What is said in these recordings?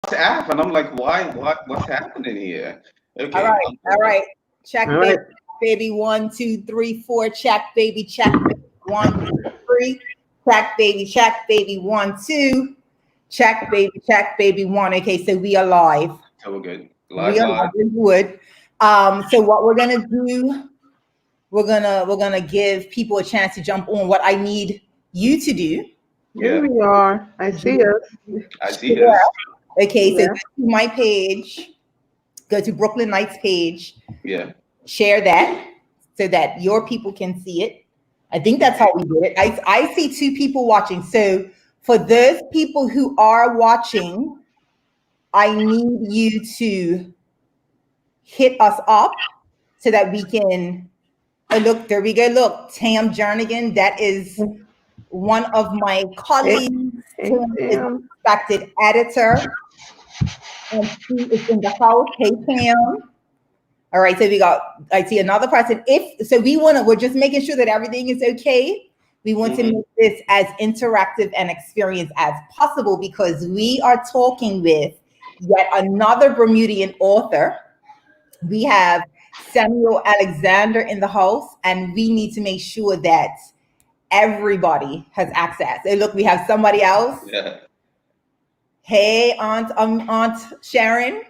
WhatsApp, and I'm like, why? What's happening here? All Okay, right, all right. Check, All baby, right. baby. 1, 2, 3, 4. Check, baby. Check, baby. 1, 2, 3. Check, baby. 1, 2. Check, baby. Check, baby. 1. Okay, so we are live. so we're good. We Live, are live. live. We're good. So what we're gonna do? We're gonna give people a chance to jump on. What I need you to do. Here Yeah, we are. I see us. I see us. Okay, so go Yeah. to my page. Go to Brooklyn Knights page. Yeah. Share that so that your people can see it. I think that's how we did it. I see 2 people watching. So for those people who are watching, I need you to hit us up so that we can. Oh, look, there we go. Look, Tam Jernigan, that is one of my Hey, colleagues. hey, Tam is a Sam. respected editor, and she is in the house. Hey, Tam. All right, so we got, I see another person. We're just making sure that everything is okay. We want to Hmm. make this as interactive and experience as possible because we are talking with yet another Bermudian author. We have Samuel Alexander in the house, and we need to make sure that everybody has access. Hey, look, we have somebody else. Yeah. Hey, Aunt Sharon.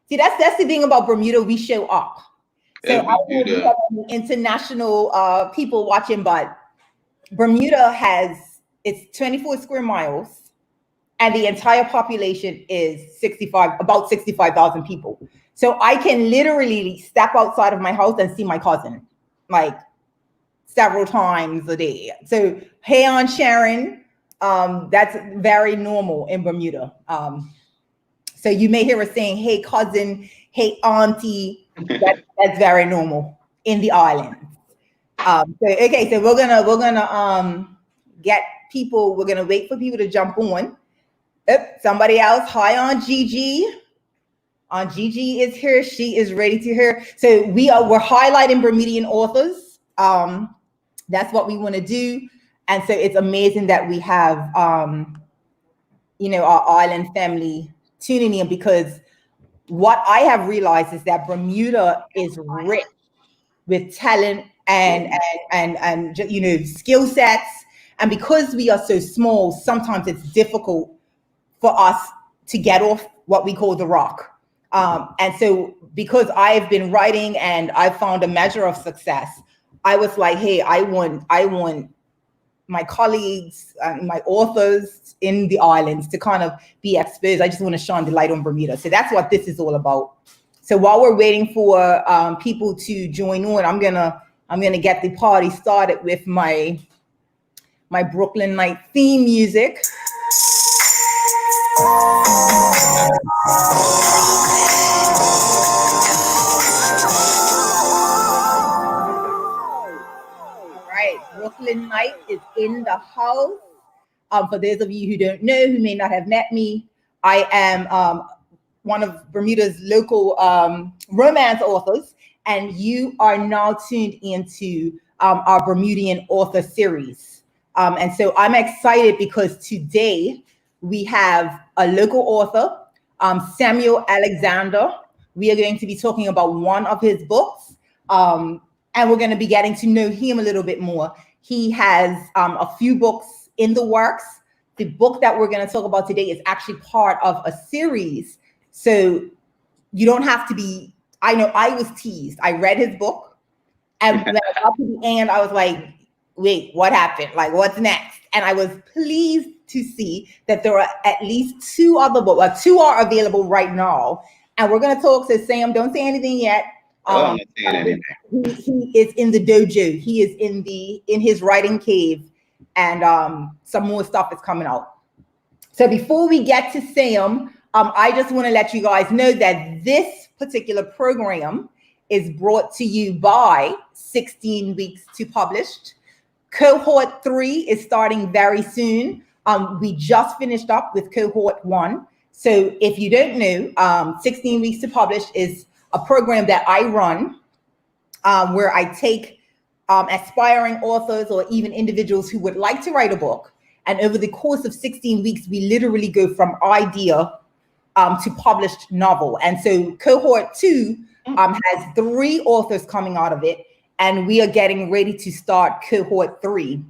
See, that's the thing about Bermuda. We show up. So I We don't do know if we the. have any international people watching, but Bermuda it's 24 square miles, and the entire population is about 65,000 people. So I can literally step outside of my house and see my cousin, like several times a day. So hey, Aunt Sharon, that's very normal in Bermuda. So you may hear us saying, "Hey, cousin," "Hey, auntie." That's very normal in the islands. So we're gonna get people. We're gonna wait for people to jump on. Somebody else. Hi, Aunt Gigi. Aunt Gigi is here. She is ready to hear. So we're highlighting Bermudian authors. That's what we want to do, and so it's amazing that we have our island family tuning in because what I have realized is that Bermuda is rich with talent and skill sets. And because we are so small, sometimes it's difficult for us to get off what we call the rock. And so because I've been writing and I've found a measure of success, I was like, hey, I want my colleagues and my authors in the islands to kind of be exposed. I just want to shine the light on Bermuda. So that's what this is all about. So while we're waiting for people to join on, I'm gonna get the party started with my Brooklyn Night theme music. All right, Brooklyn Night is in the house. For those of you who don't know, who may not have met me, I am one of Bermuda's local romance authors, and you are now tuned into our Bermudian author series. And so I'm excited because today we have a local author, Samuel Alexander. We are going to be talking about one of his books, and we're going to be getting to know him a little bit more. He has a few books in the works. The book that we're going to talk about today is actually part of a series. So you don't have to be, I know I was teased. I read his book, and when I got to the end, I was like, wait, what happened? Like, what's next? And I was pleased to see that there are at least 2 other books. Well, 2 are available right now. And we're going to talk. So Sam, don't say anything yet. Oh, I'm not saying anything. He is in the dojo. He is in his writing cave, and some more stuff is coming out. So before we get to Sam, I just want to let you guys know that this particular program is brought to you by 16 Weeks to Published. Cohort 3 is starting very soon. We just finished up with cohort 1. So if you don't know, 16 Weeks to Publish is a program that I run where I take aspiring authors or even individuals who would like to write a book, And over the course of 16 weeks, we literally go from idea to published novel. And so cohort 2 has 3 authors coming out of it. And we are getting ready to start cohort 3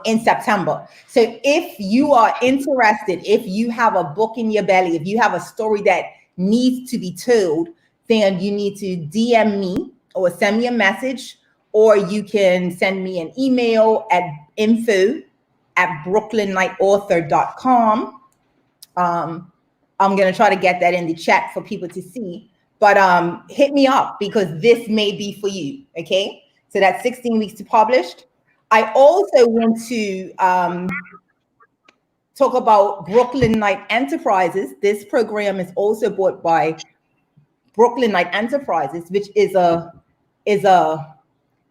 in September. So if you are interested, if you have a book in your belly, if you have a story that needs to be told, then you need to DM me or send me a message, or you can send me an email at info@brooklynlightauthor.com. I'm going to try to get that in the chat for people to see, but hit me up because this may be for you. Okay. So that's 16 weeks to published. I also want to talk about Brooklyn Light Enterprises. This program is also bought by Brooklyn Light Enterprises, which is a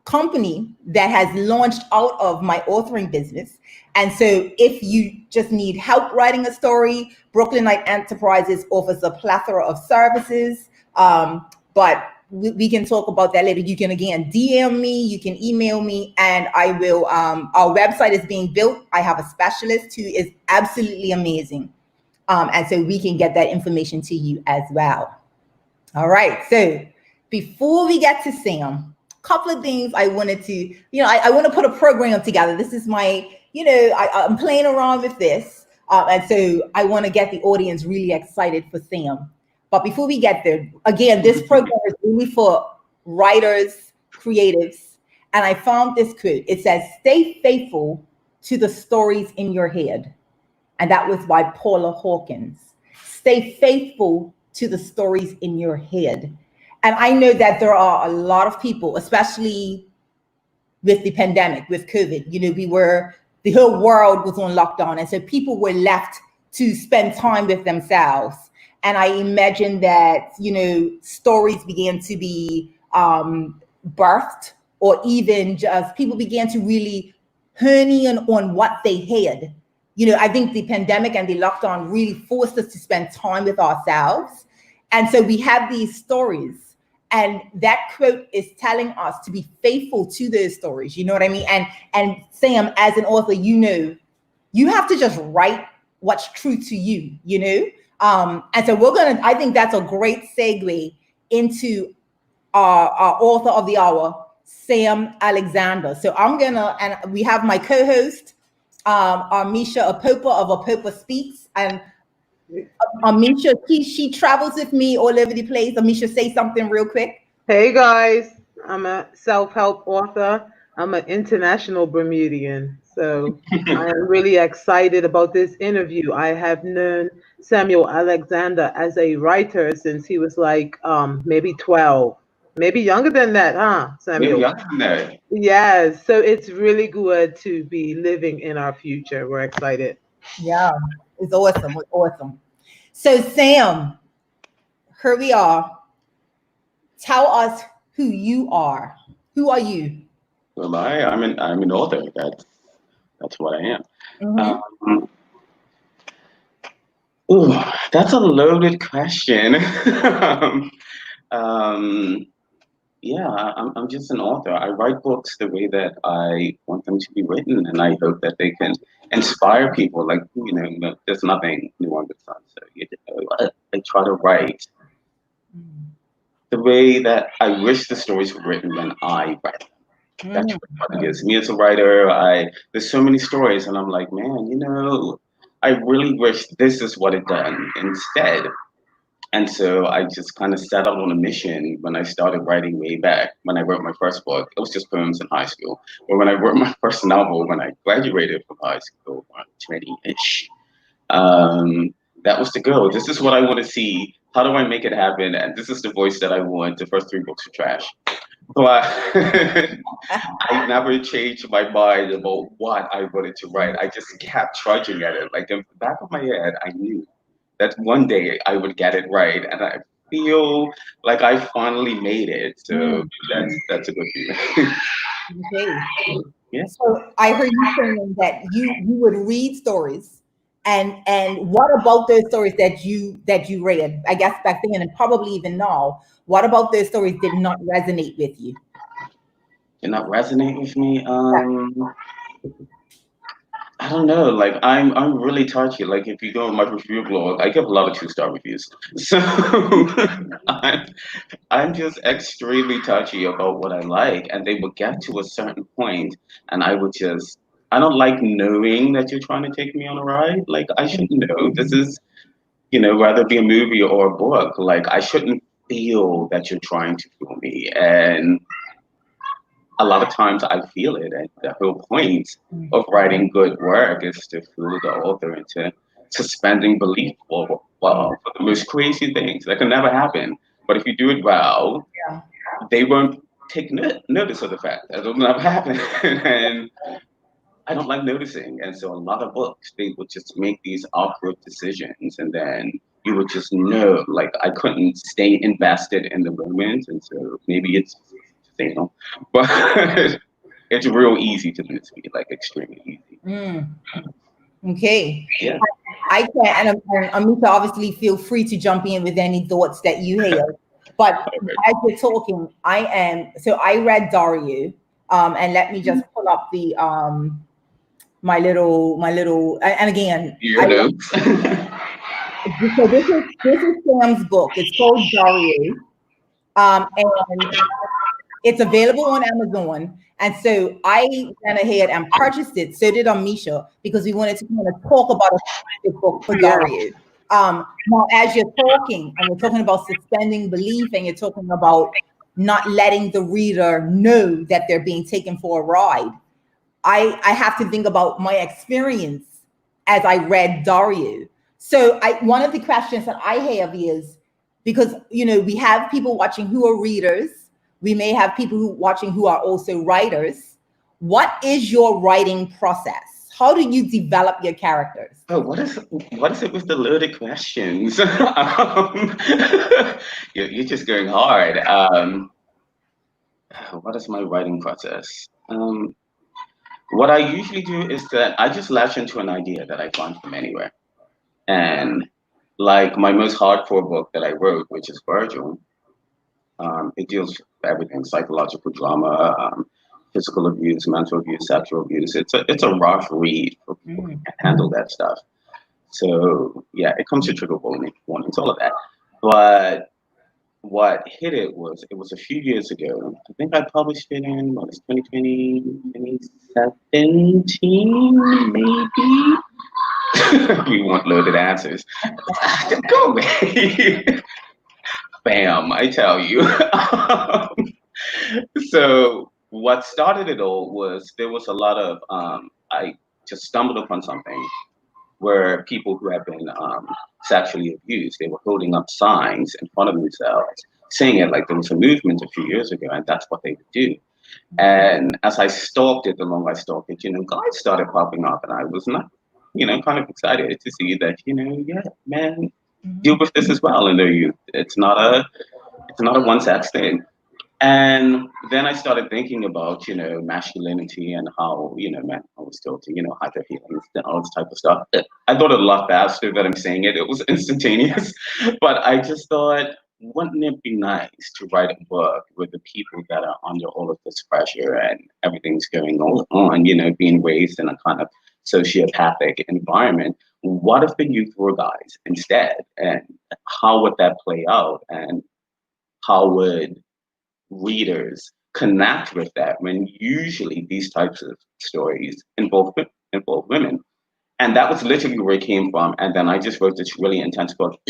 company that has launched out of my authoring business. And so if you just need help writing a story, Brooklyn Light Enterprises offers a plethora of services. But we can talk about that later. You can, again, DM me, you can email me, and I will. Our website is being built. I have a specialist who is absolutely amazing. And so we can get that information to you as well. All right. So before we get to Sam, a couple of things I wanted to, I want to put a program together. This is my, I'm playing around with this. And so I want to get the audience really excited for Sam. But before we get there, again, this program is really for writers, creatives. And I found this quote. It says, "Stay faithful to the stories in your head." And that was by Paula Hawkins. Stay faithful to the stories in your head. And I know that there are a lot of people, especially with the pandemic, with COVID, the whole world was on lockdown. And so people were left to spend time with themselves. And I imagine that, stories began to be birthed, or even just people began to really hone in on what they had. I think the pandemic and the lockdown really forced us to spend time with ourselves. And so we have these stories, and that quote is telling us to be faithful to those stories. You know what I mean? And Sam, as an author, you have to just write what's true to you, and so I think that's a great segue into our author of the hour, Sam Alexander. So and we have my co-host, Amisha Apopa of Apopa Speaks. And Amisha, she travels with me all over the place. Amisha, say something real quick. Hey guys, I'm a self-help author. I'm an international Bermudian. So I am really excited about this interview. I have known Samuel Alexander as a writer since he was like maybe 12, maybe younger than that, huh, Samuel? Maybe younger than that. Yes. So it's really good to be living in our future. We're excited. Yeah, it's awesome. It's awesome. So Sam, here we are. Tell us who you are. Who are you? Well, I'm an author. That's what I am. Mm-hmm. Ooh, that's a loaded question. Yeah, I'm just an author. I write books the way that I want them to be written, and I hope that they can inspire people. Like, there's nothing new under the sun. So I try to write the way that I wish the stories were written when I write them. That's what it is. Me as a writer, there's so many stories, and I'm like, man, I really wish this is what it done instead. And so I just kind of set out on a mission when I started writing way back. When I wrote my first book, it was just poems in high school. But when I wrote my first novel, when I graduated from high school, 20-ish, that was the goal. This is what I want to see. How do I make it happen? And this is the voice that I want. The first 3 books were trash. But I never changed my mind about what I wanted to write. I just kept trudging at it. Like in the back of my head, I knew that one day I would get it right, and I feel like I finally made it. So that's a good feeling. Okay. Yeah. So I heard you saying that you would read stories, and what about those stories that you read? I guess back then and probably even now. What about those stories did not resonate with you? Did not resonate with me. I don't know. Like I'm really touchy. Like if you go on my review blog, I give a lot of 2-star reviews. So I'm I'm just extremely touchy about what I like, and they would get to a certain point, and I would just I don't like knowing that you're trying to take me on a ride. Like I should know this is whether it be a movie or a book. Like I shouldn't feel that you're trying to fool me, and a lot of times I feel it, and the whole point of writing good work is to fool the author into suspending belief for the most crazy things that can never happen. But if you do it well, Yeah. they won't take notice of the fact that it'll never happen. And I don't like noticing. And so a lot of books, they would just make these awkward decisions, and then you would just know, like I couldn't stay invested in the moment. And so maybe it's just, but it's real easy to lose me, like extremely easy. Mm. Okay. Yeah. I can, and Amita, obviously feel free to jump in with any thoughts that you have. But Okay. as you're talking, I read Dario, and let me just pull up the my little, and again, Your notes. so this is Sam's book. It's called Dario, and it's available on Amazon. And so I went ahead and purchased it. So did Amisha, because we wanted to kind of talk about a specific book for Yeah. Dario. Now, as you're talking, and you're talking about suspending belief, and you're talking about not letting the reader know that they're being taken for a ride, I have to think about my experience as I read Dario. So one of the questions that I have is, because we have people watching who are readers, we may have people who watching who are also writers. What is your writing process? How do you develop your characters? Oh, what is it with the loaded questions? You're just going hard. What is my writing process? What I usually do is that I just latch into an idea that I find from anywhere. And like my most hardcore book that I wrote, which is Virgil, it deals with everything: psychological drama, physical abuse, mental abuse, sexual abuse. It's a rough read for people who Mm. can't handle that stuff. So yeah, it comes to trigger warnings, all of that. But what hit it was a few years ago. I think I published it in what was 2020, 2017, maybe. We want loaded answers. Go away. Bam, I tell you. So what started it all was there was a lot of I just stumbled upon something where people who have been sexually abused, they were holding up signs in front of themselves, saying it like there was a movement a few years ago, and that's what they would do. And as I stalked it, the longer I stalked it, guys started popping up, and I was not, kind of excited to see that, yeah, man, deal with this as well in their youth. It's not a one sex thing. And then I started thinking about, masculinity and how, men are always told to, hide their feelings and all this type of stuff. I thought it a lot faster than I'm saying it. It was instantaneous. But I just thought, wouldn't it be nice to write a book with the people that are under all of this pressure and everything's going on, being raised in a kind of sociopathic environment? What if the youth were guys instead? And how would that play out? And how would readers connect with that when usually these types of stories involve women? And that was literally where it came from. And then I just wrote this really intense book.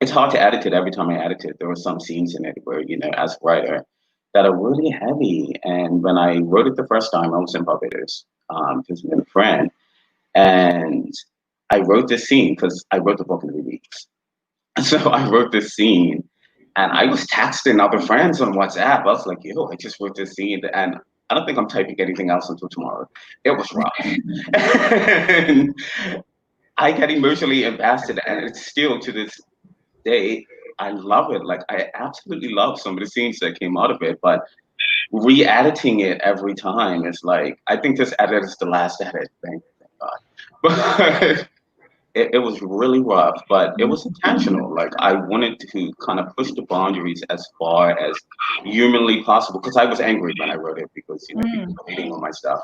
It's hard to edit it. Every time I edit it, there were some scenes in it where, as a writer, that are really heavy. And when I wrote it the first time, I was in Barbados, visiting a friend, and I wrote this scene because I wrote the book in 3 weeks. So I wrote this scene, and I was texting other friends on WhatsApp. I was like, yo, I just wrote this scene, and I don't think I'm typing anything else until tomorrow. It was rough. And I get emotionally invested, and it's still to this day, I love it. Like, I absolutely love some of the scenes that came out of it, but re-editing it every time is like, I think this edit is the last edit, thank God. But it was really rough, but it was intentional. Like I wanted to kind of push the boundaries as far as humanly possible because I was angry when I wrote it because people Mm. were hating on my stuff,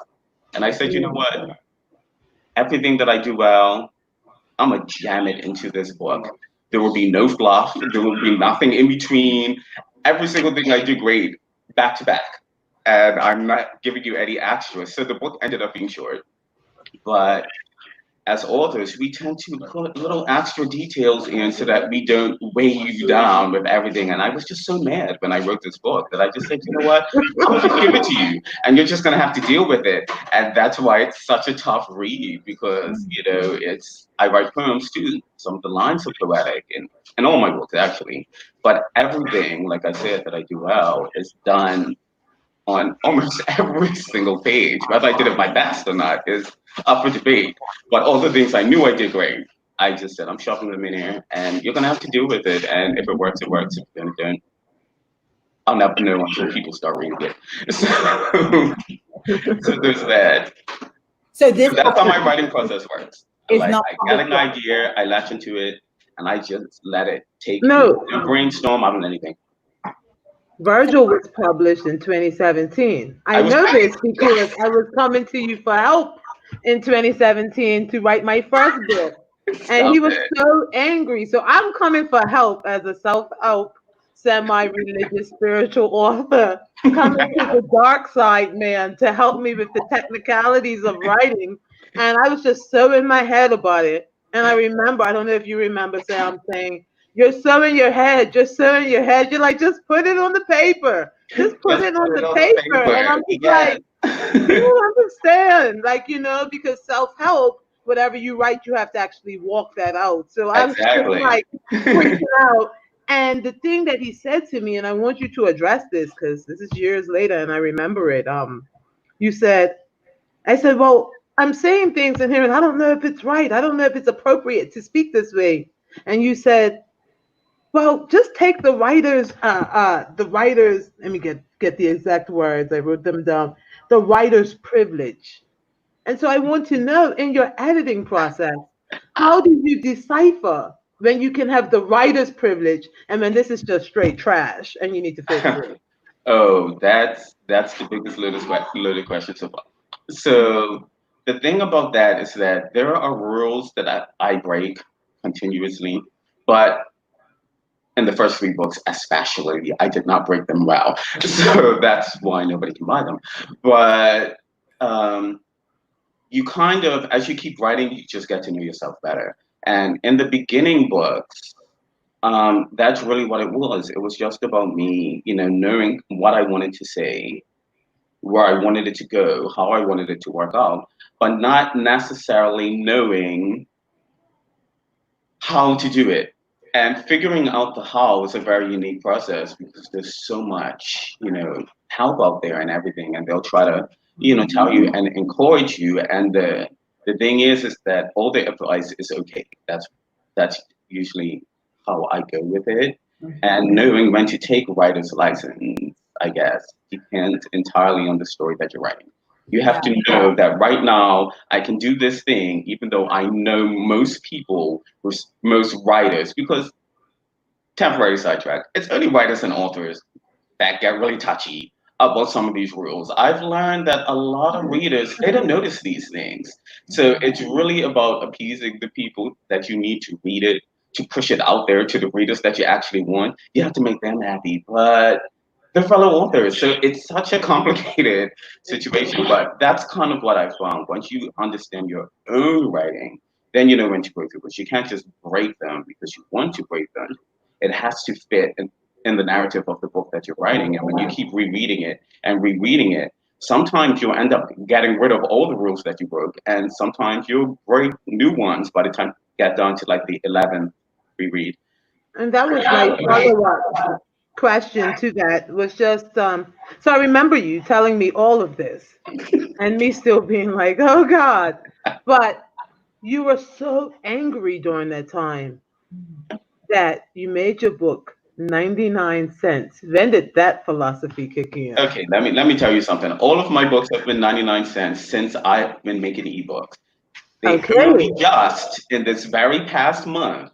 and I said, you know what? everything that I do well, I'm gonna jam it into this book. There will be no fluff. There will be nothing in between. Every single thing I do great, back to back, and I'm not giving you any extras. So the book ended up being short, but as authors, we tend to put little extra details in so that we don't weigh you down with everything. And I was just so mad when I wrote this book that I just said, you know what, I'm gonna just give it to you, and you're just gonna have to deal with it. And that's why it's such a tough read because it's I write poems too. Some of the lines are poetic in all my books actually, but everything, like I said, that I do well is done on almost every single page. Whether I did it my best or not is up for debate. But all the things I knew I did great, I just said, I'm shoving them in here and you're going to have to deal with it. And if it works, it works. If it don't, I'll never know until people start reading it. So there's that. So this So that's how my writing process works. is Like, not I get an idea, I latch into it, and I just let it take me. No, I don't brainstorm, I don't anything. Virgil was published in 2017. I I was know right. this because I was coming to you for help in 2017 to write my first book. And Stop he was it. so angry. So I'm coming for help as a self-help, semi-religious, spiritual author, coming to the dark side, man, to help me with the technicalities of writing. And I was just so in my head about it. And I remember, I don't know if you remember, Sam, saying, you're so in your head, just so in your head. You're like, just put it on the paper. Just put Just it put on it the on the paper. And paper. I'm just Yes. like, you don't understand. Like, because self-help, whatever you write, you have to actually walk that out. So I'm just Exactly. like freaking out. And the thing that he said to me, and I want you to address this because this is years later and I remember it. You said, I said, well, I'm saying things in here and I don't know if it's right. I don't know if it's appropriate to speak this way. And you said, well, just take the writer's, let me get the exact words. I wrote them down. The writer's privilege. And so I want to know in your editing process, how do you decipher when you can have the writer's privilege and when this is just straight trash and you need to fix it? Oh, that's the biggest loaded question so far. So the thing about that is that there are rules that I break continuously, but in the first three books, especially, I did not break them well. So that's why nobody can buy them. But um, you kind of, as you keep writing, you just get to know yourself better. And in the beginning books, that's really what it was. It was just about me, knowing what I wanted to say, where I wanted it to go, how I wanted it to work out, but not necessarily knowing how to do it. And figuring out the how is a very unique process because there's so much, help out there and everything, and they'll try to, tell you and encourage you. And the thing is that all the advice is okay. That's usually how I go with it. And knowing when to take a writer's license, I guess, depends entirely on the story that you're writing. You have to know that right now I can do this thing, even though I know most people, most writers, because temporary sidetrack, it's only writers and authors that get really touchy about some of these rules. I've learned that a lot of readers, they don't notice these things. So it's really about appeasing the people that you need to read it, to push it out there to the readers that you actually want. You have to make them happy, but they're fellow authors. So it's such a complicated situation, but that's kind of what I found. Once you understand your own writing, then you know when to break through. But you can't just break them because you want to break them. It has to fit in the narrative of the book that you're writing. And when you keep rereading it and rereading it, sometimes you'll end up getting rid of all the rules that you broke, and sometimes you'll break new ones by the time you get down to like the 11th reread. And that was my follow-up question to that was just so I remember you telling me all of this and me still being like, oh God. But you were so angry during that time that you made your book 99 cents. When did that philosophy kick in? Okay, let me tell you something. All of my books have been 99 cents since I've been making ebooks. They Okay. only just in this very past month,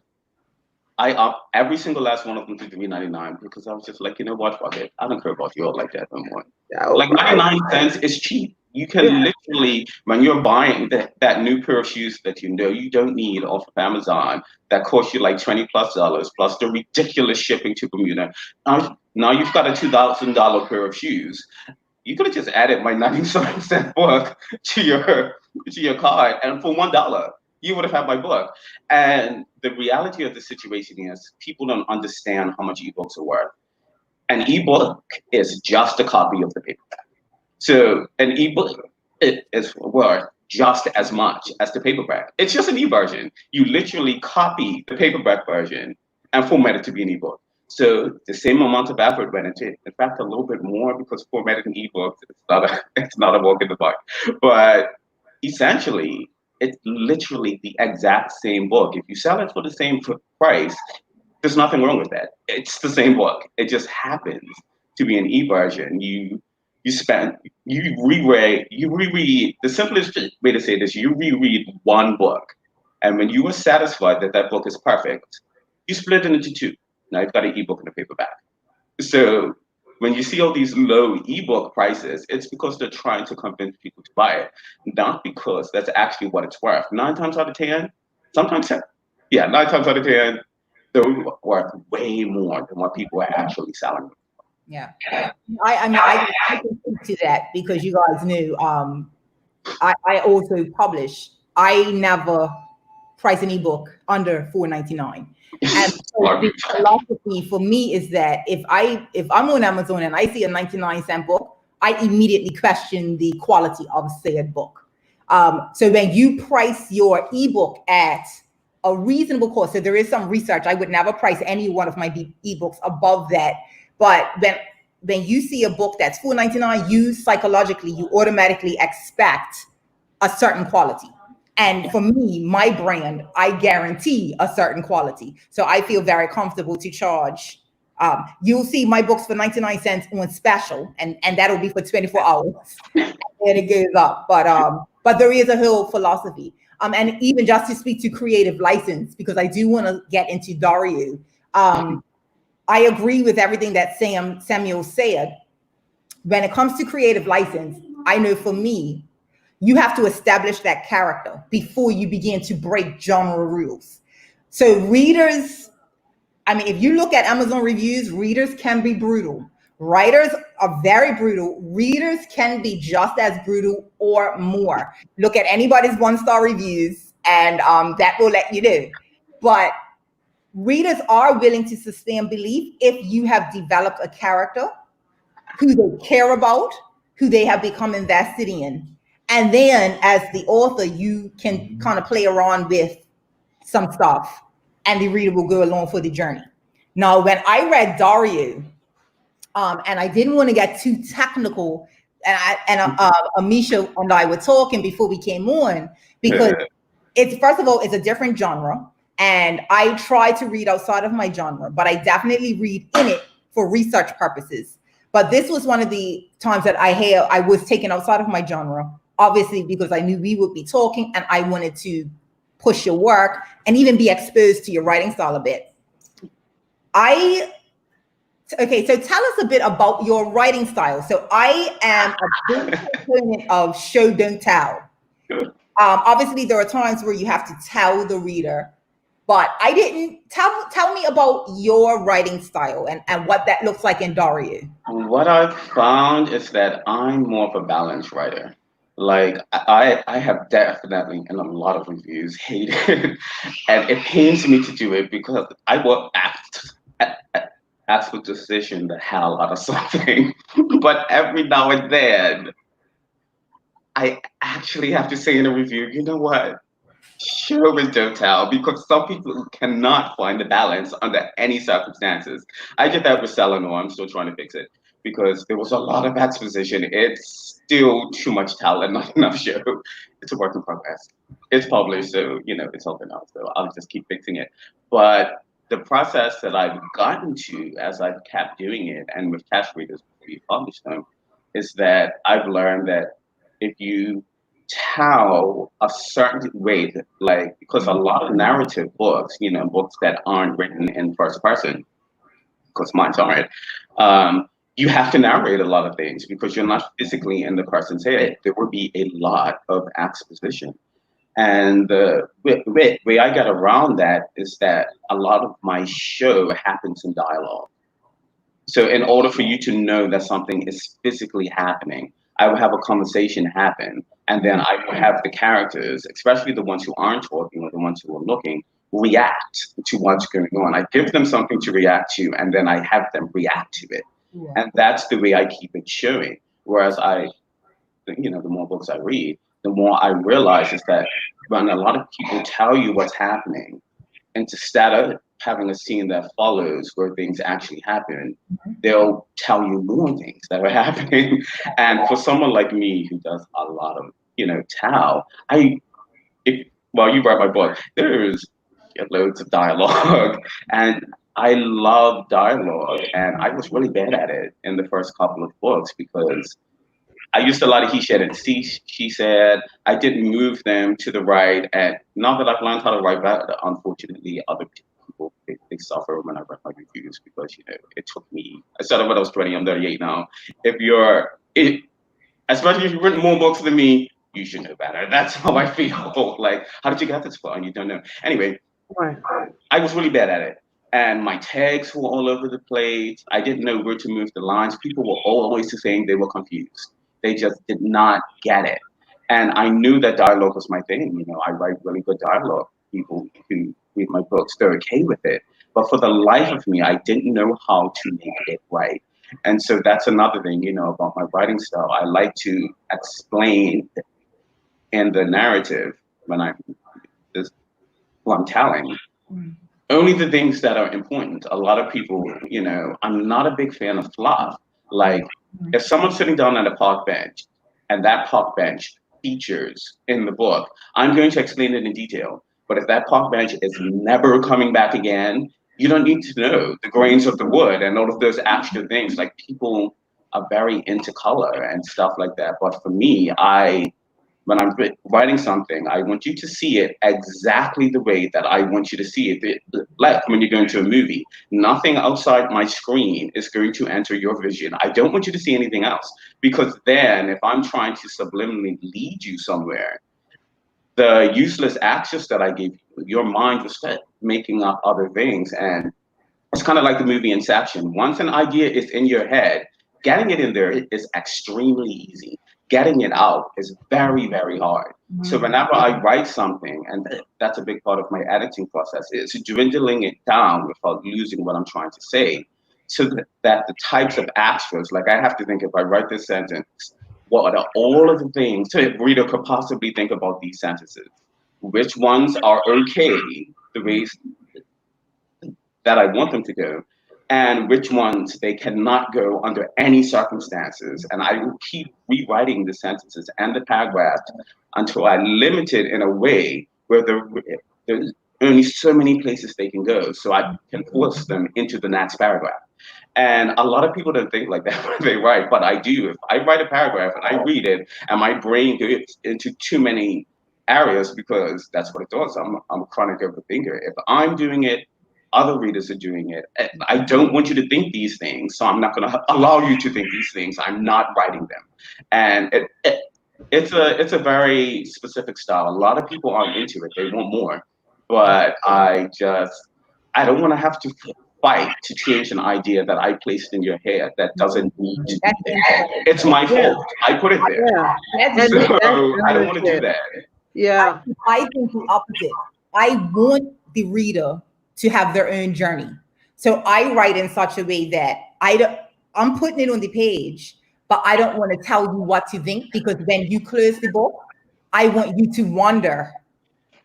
I up every single last one of them to 3.99 because I was just like, you know what, fuck it. I don't care about you all like that no more. All Like right. 99 cents is cheap. You can Yeah. literally, when you're buying that new pair of shoes that you know you don't need off of Amazon, that costs you like $20 plus the ridiculous shipping to Bermuda. Now you've got a $2,000 pair of shoes. You could have just added my 97-cent book to your cart, and for $1, you would have had my book. And the reality of the situation is, people don't understand how much ebooks are worth. An ebook is just a copy of the paperback. So an ebook is worth just as much as the paperback. It's just an e-version. You literally copy the paperback version and format it to be an ebook. So the same amount of effort went into it. In fact, a little bit more, because formatting ebooks, it's not a walk in the park. But essentially, it's literally the exact same book. If you sell it for the same price, there's nothing wrong with that. It's the same book. It just happens to be an e-version. You spend you reread. The simplest way to say this: you reread one book, and when you are satisfied that that book is perfect, you split it into two. Now you've got an ebook and a paperback. So when you see all these low ebook prices, it's because they're trying to convince people to buy it, not because that's actually what it's worth. 9 times out of 10, sometimes 10, yeah, 9 times out of 10, they're worth way more than what people are actually selling. Yeah. I mean, I can speak to that because you guys knew. I also publish. I never price an ebook under $4.99. And so the philosophy for me is that if I'm on Amazon and I see a 99-cent book, I immediately question the quality of said book. So when you price your ebook at a reasonable cost, so there is some research. I would never price any one of my ebooks above that. But when you see a book that's $4.99, you psychologically, you automatically expect a certain quality. And for me, my brand, I guarantee a certain quality. So I feel very comfortable to charge. You'll see my books for 99 cents on special, and that'll be for 24 hours. And then it goes up. But there is a whole philosophy. And even just to speak to creative license, because I do want to get into Dario. I agree with everything that Samuel said. When it comes to creative license, I know for me, you have to establish that character before you begin to break genre rules. So readers, I mean, if you look at Amazon reviews, readers can be brutal. Writers are very brutal. Readers can be just as brutal or more. Look at anybody's 1-star reviews, and that will let you know. But readers are willing to sustain belief if you have developed a character who they care about, who they have become invested in. And then as the author, you can kind of play around with some stuff and the reader will go along for the journey. Now, when I read Dario, and I didn't want to get too technical, and Amisha and I were talking before we came on, because it's, first of all, it's a different genre. And I try to read outside of my genre, but I definitely read in it for research purposes. But this was one of the times that I was taken outside of my genre, obviously, because I knew we would be talking and I wanted to push your work and even be exposed to your writing style a bit. Okay, so tell us a bit about your writing style. So I am a big proponent of show, don't tell. Obviously, there are times where you have to tell the reader, but I didn't. Tell me about your writing style and what that looks like in Dario. What I've found is that I'm more of a balanced writer. Like I have definitely in a lot of reviews hated, and it pains me to do it because I will ask for decision the hell out of something, but every now and then I actually have to say in a review, you know what? Show and don't tell, because some people cannot find the balance under any circumstances. I did that with Celano. I'm still trying to fix it because there was a lot of exposition. It's still too much tell and not enough show. It's a work in progress. It's published, so it's open now. So I'll just keep fixing it. But the process that I've gotten to as I've kept doing it, and with cash readers before you publish them, is that I've learned that if you tell a certain way, like, because a lot of narrative books, books that aren't written in first person, because mine aren't, you have to narrate a lot of things because you're not physically in the person's head. There will be a lot of exposition. And the way I get around that is that a lot of my show happens in dialogue. So in order for you to know that something is physically happening, I will have a conversation happen, and then I will have the characters, especially the ones who aren't talking or the ones who are looking, react to what's going on. I give them something to react to, and then I have them react to it. Yeah. And that's the way I keep it showing. Whereas the more books I read, the more I realize is that when a lot of people tell you what's happening, instead of having a scene that follows where things actually happen, they'll tell you more things that are happening. And for someone like me who does a lot of, tell, well, you read my book, there's loads of dialogue and I love dialogue. And I was really bad at it in the first couple of books because I used a lot of he said and she said. I didn't move them to the right. And now that I've learned how to write better, unfortunately, other people, they suffer when I write my reviews because, it took me, I started when I was 20, I'm 38 now. Especially if you've written more books than me, you should know better. That's how I feel. Like, how did you get this far? And you don't know. Anyway, Right. I was really bad at it. And my tags were all over the place. I didn't know where to move the lines. People were always saying they were confused. They just did not get it. And I knew that dialogue was my thing. I write really good dialogue. People who read my books, they're okay with it. But for the life of me, I didn't know how to make it right. And so that's another thing, about my writing style. I like to explain in the narrative when I'm telling Mm. only the things that are important. A lot of people, I'm not a big fan of fluff. Like, if someone's sitting down at a park bench and that park bench features in the book, I'm going to explain it in detail. But if that park bench is never coming back again, you don't need to know the grains of the wood and all of those extra things. Like, people are very into color and stuff like that. But for me, when I'm writing something, I want you to see it exactly the way that I want you to see it. Like when you're going to a movie, nothing outside my screen is going to enter your vision. I don't want you to see anything else because then if I'm trying to subliminally lead you somewhere, the useless access that I gave you, your mind will start making up other things. And it's kind of like the movie Inception. Once an idea is in your head, getting it in there is extremely easy. Getting it out is very, very hard. So whenever I write something, and that's a big part of my editing process, is dwindling it down without losing what I'm trying to say, so that the types of extras, like I have to think if I write this sentence, what are all of the things the reader could possibly think about these sentences? Which ones are okay, the ways that I want them to go, and which ones they cannot go under any circumstances. And I will keep rewriting the sentences and the paragraphs until I limit it in a way where there's only so many places they can go, so I can force them into the next paragraph. And a lot of people don't think like that when they write, but I do. If I write a paragraph and I read it, and my brain goes into too many areas because that's what it does. I'm a chronic overthinker. If I'm doing it, other readers are doing it. I don't want you to think these things, so I'm not going to allow you to think these things. I'm not writing them, and it's a very specific style. A lot of people aren't into it; they want more, but I don't want to have to fight to change an idea that I placed in your head that doesn't need to be That's there. interesting. It's my Yeah. fault. I put it there, Yeah. That's And so that's I don't want to do ownership. that. Yeah. I think the opposite. I want the reader to have their own journey. So I write in such a way that I'm putting it on the page, but I don't want to tell you what to think because when you close the book, I want you to wonder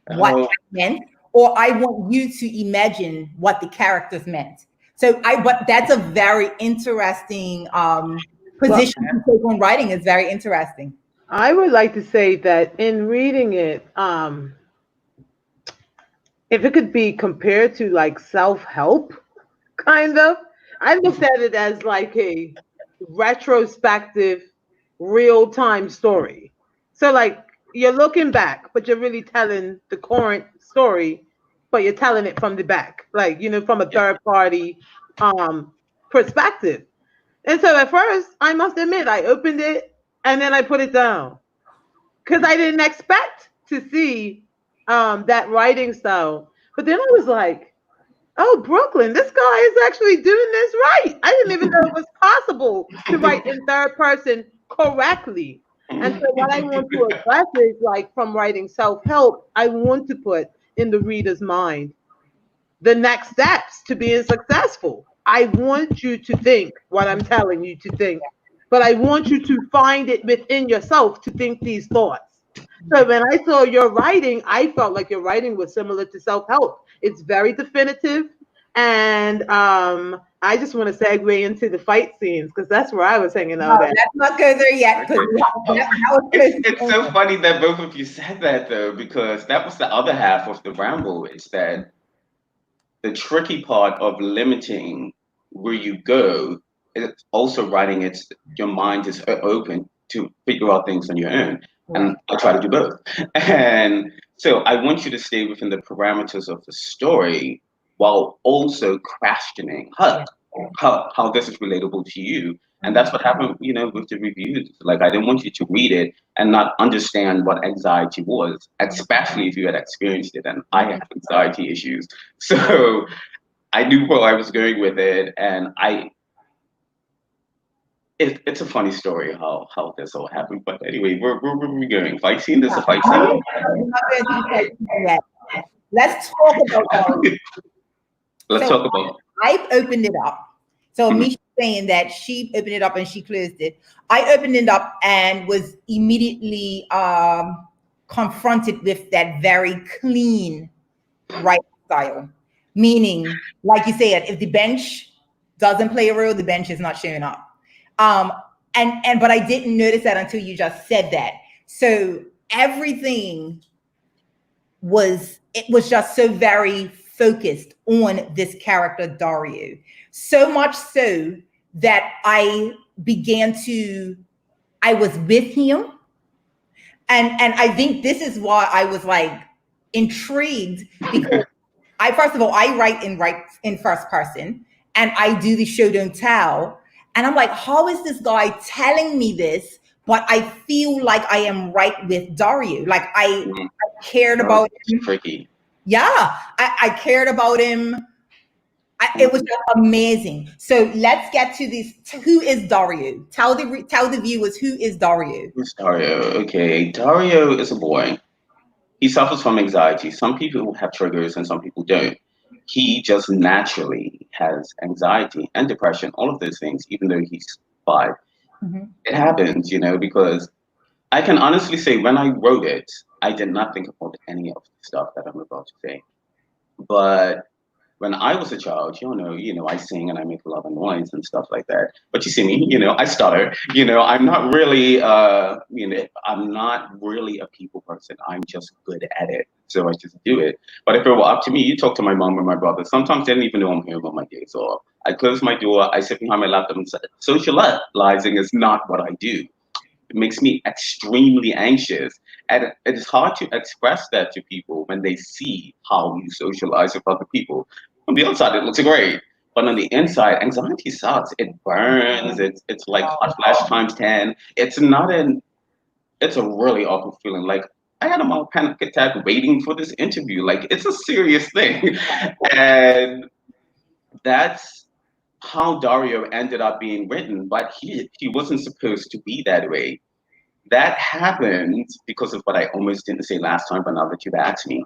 what Oh, that meant, or I want you to imagine what the characters meant. But that's a very interesting Well, position to take on writing. Is very interesting. I would like to say that in reading it, if it could be compared to like self-help, kind of, I looked at it as like a retrospective, real-time story. So like you're looking back, but you're really telling the current story, but you're telling it from the back, like from a yeah. third party um perspective. And so at first, I must admit, I opened it and then I put it down because I didn't expect to see that writing style. But then I was like, oh, Brooklyn, this guy is actually doing this right. I didn't even know it was possible to write in third person correctly. And so what I want to address is like from writing self-help, I want to put in the reader's mind the next steps to being successful. I want you to think what I'm telling you to think, but I want you to find it within yourself to think these thoughts. So when I saw your writing, I felt like your writing was similar to self-help. It's very definitive. And I just want to segue into the fight scenes because that's where I was hanging No, out at. let's not go there yet because Oh, that was close to it's so over. funny that both of you said that though, because that was the other half of the ramble. Is that the tricky part of limiting where you go? It's also writing. It's your mind is open to figure out things on your own, Right. and I try to do both. And so I want you to stay within the parameters of the story while also questioning Yeah. how this is relatable to you. And that's what happened, with the reviews. Like, I didn't want you to read it and not understand what anxiety was, especially if you had experienced it. And I have anxiety issues. So I knew where I was going with it. And it's a funny story how this all happened. But anyway, where are we going? Fight scene? There's a fight No, scene? we're not going to the fight scene yet. Let's talk about Daria. Let's So talk about. I opened it up. So Mhm. Misha saying that she opened it up and she closed it. I opened it up and was immediately confronted with that very clean writing style. Meaning, like you said, if the bench doesn't play a role, the bench is not showing up. Um, and but I didn't notice that until you just said that. So everything was just so very focused on this character Dario. So much so that I was with him. And I think this is why I was like intrigued because I first of all I write in first person and I do the show don't tell. And I'm like, how is this guy telling me this? But I feel like I am right with Dario. Like Mhm. I cared Oh, about it's him. tricky. Yeah, I cared about him. It was Mhm. just amazing. So let's get to this. Who is Dario? Tell the viewers who is Dario. Who's Dario? Okay, Dario is a boy. He suffers from anxiety. Some people have triggers and some people don't. He just naturally has anxiety and depression, all of those things, even though he's 5. Mhm. It happens, because I can honestly say when I wrote it, I did not think about any of the stuff that I'm about to say. But when I was a child, I sing and I make a lot of noise and stuff like that. But you see me, I stutter. I'm not really a people person. I'm just good at it. So I just do it. But if it were up to me, you talk to my mom or my brother. Sometimes they don't even know I'm here on my days off. I close my door, I sit behind my laptop and say, socializing is not what I do. It makes me extremely anxious. And it is hard to express that to people when they see how you socialize with other people. On the outside, it looks great. But on the inside, anxiety sucks. It burns. It's like hot flash times 10. It's a really awful feeling. Like, I had a mild panic attack waiting for this interview. Like, it's a serious thing. And that's how Dario ended up being written. But he wasn't supposed to be that way. That happened because of what I almost didn't say last time, but now that you've asked me.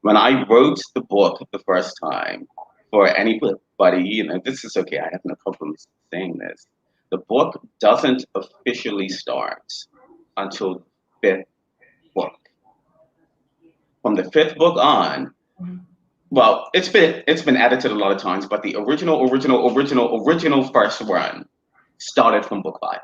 When I wrote the book the first time, for anybody, this is okay, I have no problem saying this. The book doesn't officially start until the fifth book. From the fifth book on, Mhm. well, it's been edited a lot of times, but the original first run started from book 5.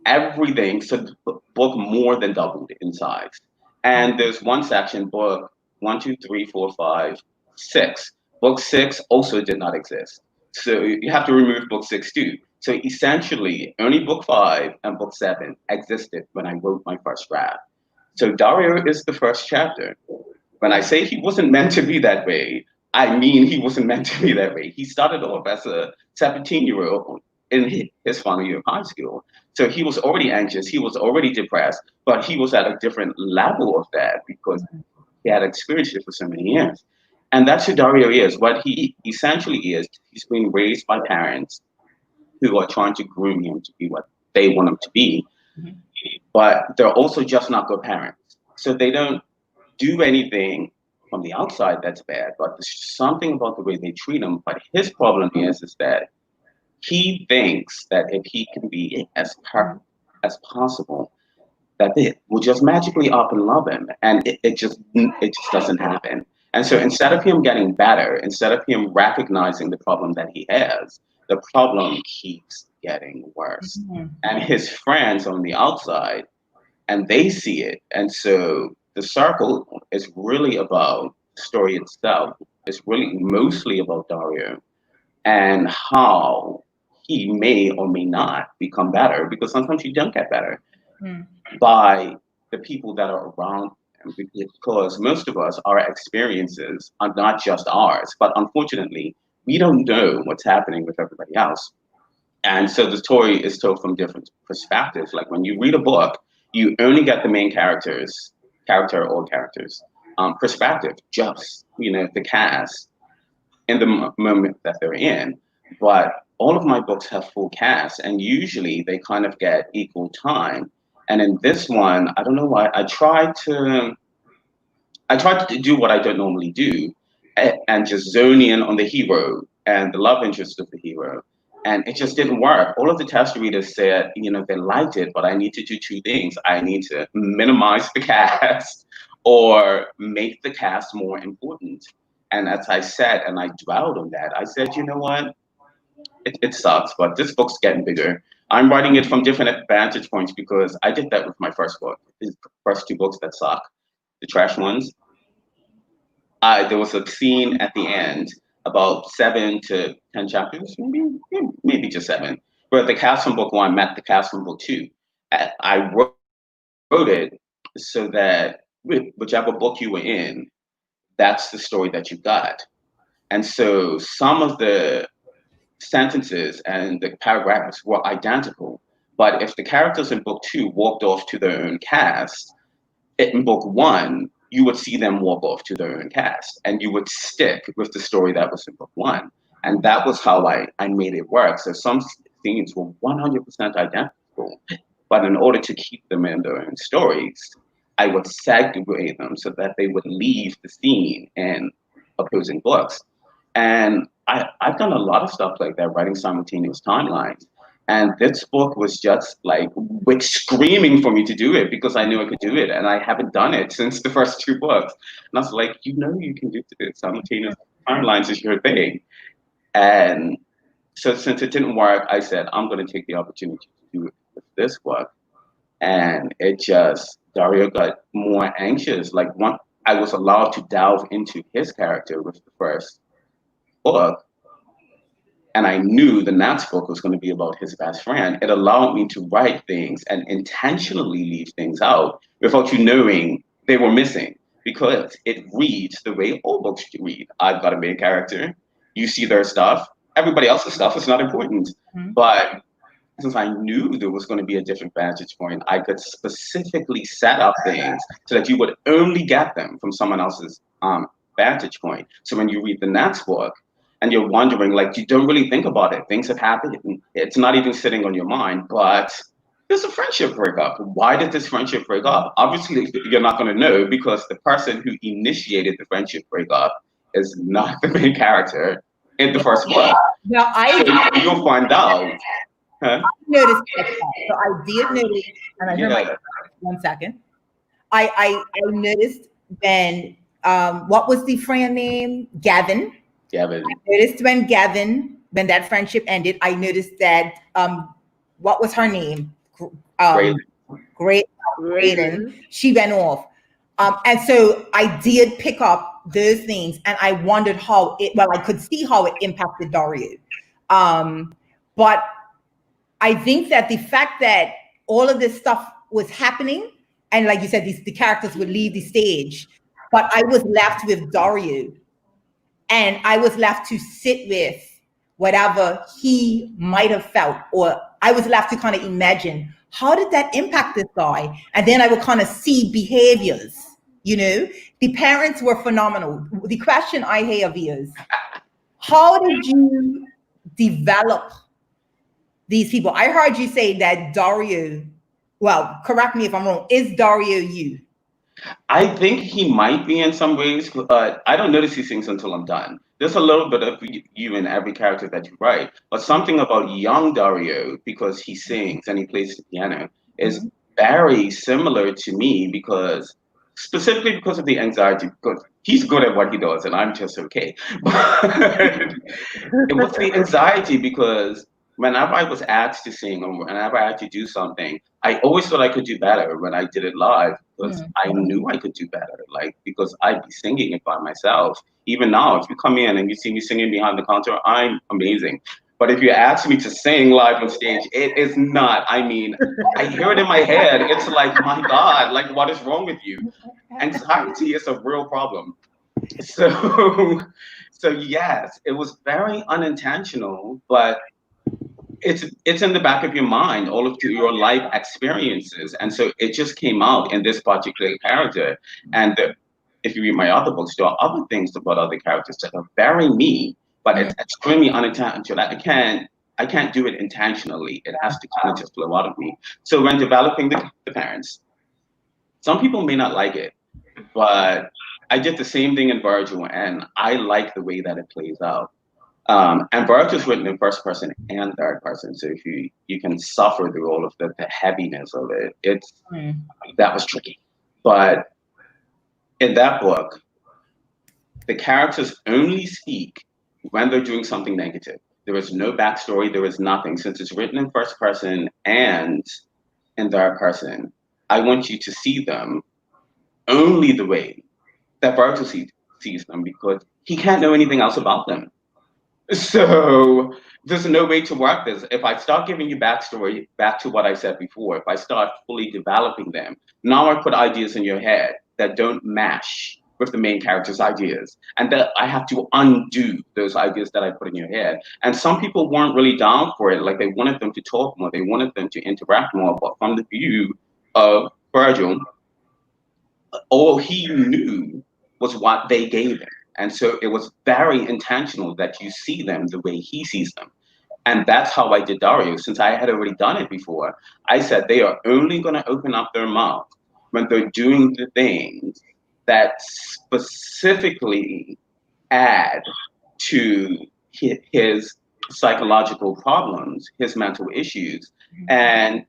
Everything. So the book more than doubled in size. And there's one section, book 1, 2, 3, 4, 5, 6. Book 6 also did not exist. So you have to remove book 6 too. So essentially, only book 5 and book 7 existed when I wrote my first draft. So Dario is the first chapter. When I say he wasn't meant to be that way, I mean he wasn't meant to be that way. He started off as a 17-year-old in his final year of high school. So he was already anxious, he was already depressed, but he was at a different level of that because he had experienced it for so many years. And that's who Dario is. What he essentially is, he's being raised by parents who are trying to groom him to be what they want him to be, Mhm. but they're also just not good parents. So they don't do anything from the outside that's bad, but there's something about the way they treat him. But his problem is that he thinks that if he can be as perfect as possible, that they will just magically up and love him, and it just doesn't happen. And so instead of him getting better, instead of him recognizing the problem that he has, the problem keeps getting worse. Mhm. And his friends on the outside, and they see it. And so the circle is really about the story itself. It's really mostly about Dario and how he may or may not become better, because sometimes you don't get better Mm. by the people that are around him, because most of us, our experiences are not just ours, but unfortunately, we don't know what's happening with everybody else. And so the story is told from different perspectives. Like when you read a book, you only get the main character or characters, perspective, just, the cast in the moment that they're in. But all of my books have full casts, and usually they kind of get equal time. And in this one, I don't know why, I tried to do what I don't normally do, and just zone in on the hero and the love interest of the hero. And it just didn't work. All of the test readers said, they liked it, but I need to do two things. I need to minimize the cast or make the cast more important. And as I said, and I dwelled on that, I said, you know what? It sucks, but this book's getting bigger. I'm writing it from different vantage points because I did that with my first book. The first two books that suck, the trash ones. There was a scene at the end, about 7 to 10 chapters, maybe just seven, where the cast from book one met the cast from book two. I wrote it so that whichever book you were in, that's the story that you got. And so some of the sentences and the paragraphs were identical. But if the characters in book two walked off to their own cast, in book one, you would see them walk off to their own cast, and you would stick with the story that was in book one. And that was how I made it work. So some scenes were 100% identical, but in order to keep them in their own stories, I would segue them so that they would leave the scene in opposing books. And I've done a lot of stuff like that, writing simultaneous timelines. And this book was just like screaming for me to do it because I knew I could do it. And I haven't done it since the first two books. And I was like, you can do it. Simultaneous timelines is your thing. And so since it didn't work, I said, I'm going to take the opportunity to do it with this book. And Dario got more anxious. Like, I was allowed to delve into his character with the first book, and I knew the next book was going to be about his best friend. It allowed me to write things and intentionally leave things out without you knowing they were missing, because it reads the way all books read. I've got a main character, you see their stuff, everybody else's stuff is not important. Mhm. But since I knew there was going to be a different vantage point, I could specifically set up things so that you would only get them from someone else's vantage point. So when you read the next book and you're wondering, like, you don't really think about it, things have happened, it's not even sitting on your mind, but there's a friendship breakup. Why did this friendship break up? Obviously, you're not going to know because the person who initiated the friendship breakup is not the main character in the Yeah. first book. Now So you'll find out. Huh? noticed that. So I did notice, and I heard my Yeah, 1 second. I noticed when what was the friend name? Gavin. Gavin. Noticed when that friendship ended. I noticed that what was her name? Great. Um, Great Graydon. Raven. She went off. And so I did pick up those things, and I wondered how it. Well, I could see how it impacted Dario, but I think that the fact that all of this stuff was happening, and like you said, the characters would leave the stage, but I was left with Dario, and I was left to sit with whatever he might have felt, or I was left to kind of imagine, how did that impact this guy? And then I would kind of see behaviors, you know. The parents were phenomenal. The question I have is, how did you develop these people? I heard you say that Dario, well, correct me if I'm wrong, is Dario you? I think he might be in some ways, but I don't notice these things until I'm done. There's a little bit of you in every character that you write, but something about young Dario, because he sings and he plays the piano, is very similar to me because specifically because of the anxiety. Because he's good at what he does, and I'm just okay. But it was the anxiety because whenever I was asked to sing or whenever I had to do something, I always thought I could do better when I did it live because I knew I could do better. Like, because I'd be singing it by myself. Even now, if you come in and you see me singing behind the counter, I'm amazing. But if you ask me to sing live on stage, it is not. I mean, I hear it in my head. It's like, my God, like, what is wrong with you? Anxiety is a real problem. So, so yes, it was very unintentional, but it's in the back of your mind, all of your life experiences, and so it just came out in this particular character. And if you read my other books, there are other things about other characters that are very me, but it's extremely unintentional. I can't do it intentionally. It has to kind of just flow out of me. So when developing the parents, some people may not like it, but I did the same thing in Virgil, and I like the way that it plays out. And Virgil is written in first person and third person, so if you can suffer through all of the heaviness of it, that was tricky. But in that book, the characters only speak when they're doing something negative. There is no backstory. There is nothing. Since it's written in first person and in third person, I want you to see them only the way that Virgil sees them because he can't know anything else about them. So there's no way to work this. If I start giving you backstory, back to what I said before, if I start fully developing them, now I put ideas in your head that don't match with the main character's ideas. And that I have to undo those ideas that I put in your head. And some people weren't really down for it. Like they wanted them to talk more, they wanted them to interact more. But from the view of Virgil, all he knew was what they gave him. And so it was very intentional that you see them the way he sees them. And that's how I did Dario. Since I had already done it before, I said they are only going to open up their mouth when they're doing the things that specifically add to his psychological problems, his mental issues, and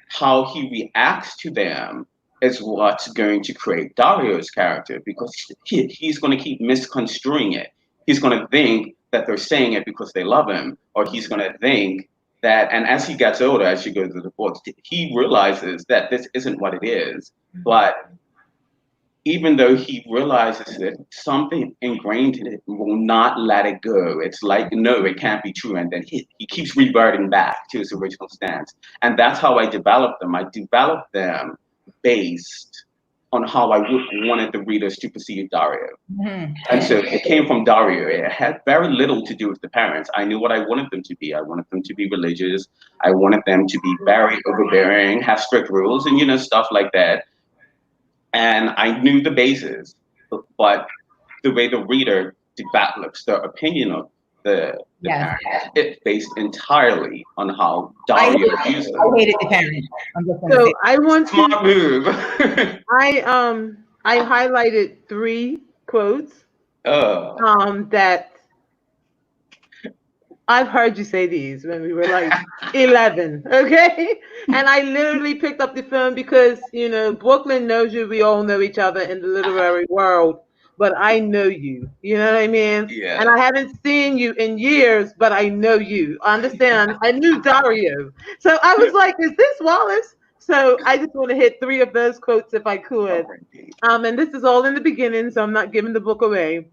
how he reacts to them is what's going to create Dario's character because he's going to keep misconstruing it. He's going to think that they're saying it because they love him, or he's going to think that, and as he gets older, as you go through the books, he realizes that this isn't what it is. But even though he realizes that something ingrained in it will not let it go. It's like, no, it can't be true. And then he keeps reverting back to his original stance. And that's how I developed them. I developed them based on how I wanted the readers to perceive Dario. And so it came from Dario. It had very little to do with the parents. I knew what I wanted them to be. I wanted them to be religious. I wanted them to be very overbearing, have strict rules, and stuff like that. And I knew the basis, but the way the reader develops their opinion of the parents, it's based entirely on how Dario views them. I hated the parents. So I want to Smart move. I highlighted 3 quotes that I've heard you say these when we were like 11, okay? And I literally picked up the phone because, Brooklyn knows you. We all know each other in the literary world, but I know you. You know what I mean? Yeah. And I haven't seen you in years, but I know you. Understand? I knew Dario. So I was like, is this Wallace? So I just want to hit 3 of those quotes if I could. And this is all in the beginning, so I'm not giving the book away.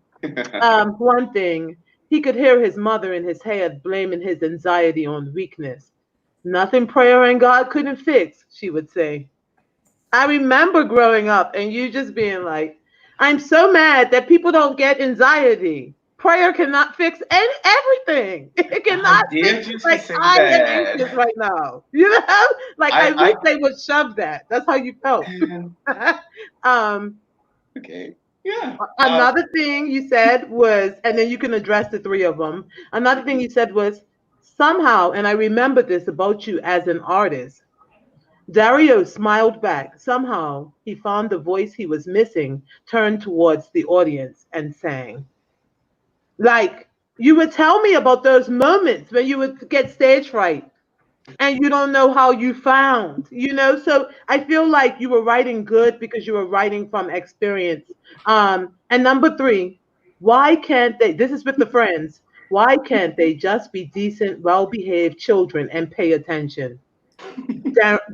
One thing. He could hear his mother in his head blaming his anxiety on weakness. Nothing prayer and God couldn't fix, she would say. I remember growing up and you just being like, I'm so mad that people don't get anxiety. prayer cannot fix everything. It I cannot fix, dare you to like, say I am that. anxious right now. You know? Like, I wish I they would shove that. That's how you felt. man, um, okay. Yeah. Another thing you said was, and then you can address the three of them. Another thing Mhm. you said was, somehow, and I remember this about you as an artist, Dario smiled back. Somehow, he found the voice he was missing, turned towards the audience, and sang. Like, you would tell me about those moments when you would get stage fright and you don't know how you found, So I feel like you were writing good because you were writing from experience. And number three, why can't they, this is with the friends, why can't they just be decent, well behaved children and pay attention?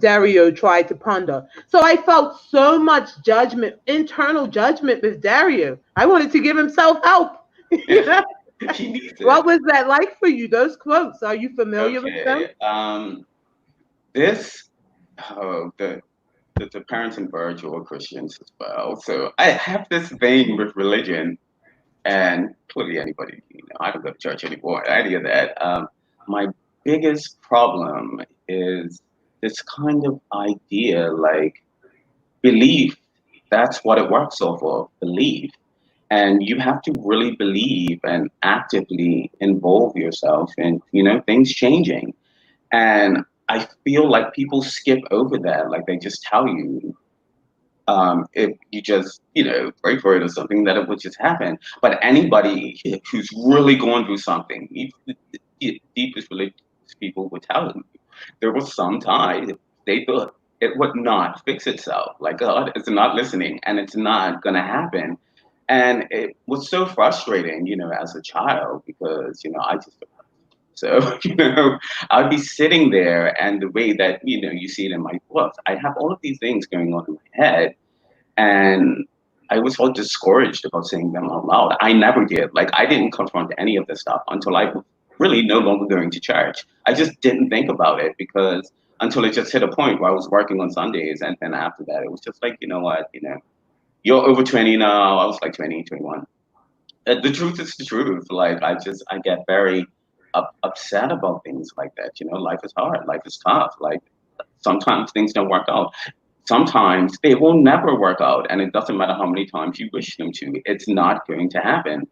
Dario tried to ponder. So I felt so much judgment, internal judgment with Dario. I wanted to give him self help. you Yeah. know? He needs What it. was that like for you? Those quotes, are you familiar with them? Okay. This the the parents in Virgil are Christians as well. So I have this thing with religion, and clearly anybody, I don't go to church anymore, any of that. My biggest problem is this kind of idea, like belief. That's what it works off of, belief. And you have to really believe and actively involve yourself in, things changing. And I feel like people skip over that. Like they just tell you, if you just, pray for it or something, that it would just happen. But anybody who's really going through something, even the deepest religious people would tell you, there was some time they thought it would not fix itself. Like God is not listening and it's not going to happen. And it was so frustrating, as a child because, I just so, I'd be sitting there and the way that, you see it in my books, I have all of these things going on in my head and I was so discouraged about saying them out loud. I never did. Like I didn't confront any of this stuff until I was really no longer going to church. I just didn't think about it because until it just hit a point where I was working on Sundays and then after that it was just like, you know what, you're over 20 now. I was like 20, 21. The truth is the truth. Like I get very upset about things like that. Life is hard. Life is tough. Like sometimes things don't work out. Sometimes they will never work out, and it doesn't matter how many times you wish them to. It's not going to happen.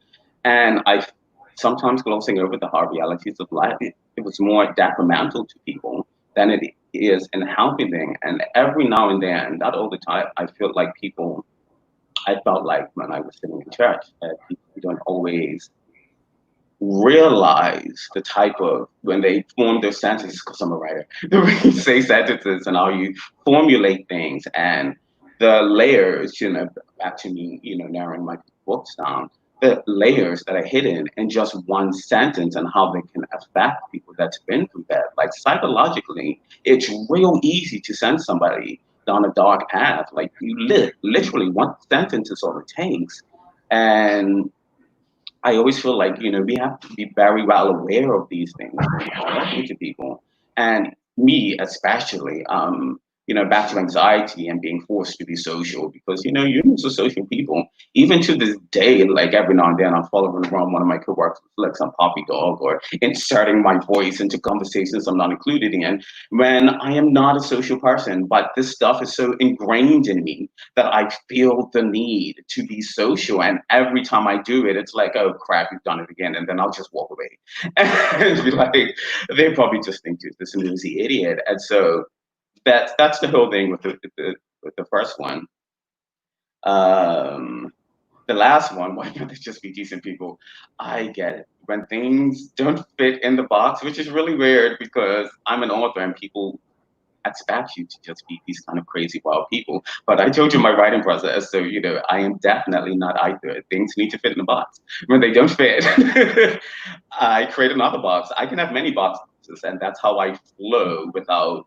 And I sometimes glossing over the hard realities of life. It was more detrimental to people than it is in helping them. And every now and then, not all the time, I feel like people I felt like when I was sitting in church that people don't always realize the type of when they form their sentences, because I'm a writer, the way you say sentences and how you formulate things and the layers, back to me, narrowing my books down, the layers that are hidden in just one sentence and how they can affect people that's been through that. Like psychologically, it's real easy to send somebody down a dark path. Like you literally one sentence is all it takes. And I always feel like, we have to be very well aware of these things when we're talking to people. And me, especially, back to anxiety and being forced to be social because, humans are social people. Even to this day, like every now and then, I'm following around one of my coworkers, like some puppy dog, or inserting my voice into conversations I'm not included in when I am not a social person. But this stuff is so ingrained in me that I feel the need to be social. And every time I do it, it's like, oh crap, you've done it again. And then I'll just walk away and be like, they probably just think you're this nosy idiot. And so that's the whole thing with the first one. Um, the last one, why can't they just be decent people? I get it. When things don't fit in the box, which is really weird because I'm an author and people expect you to just be these kind of crazy wild people. But I told you my writing process, so I am definitely not either. Things need to fit in a box. When they don't fit, I create another box. I can have many boxes, and that's how I flow without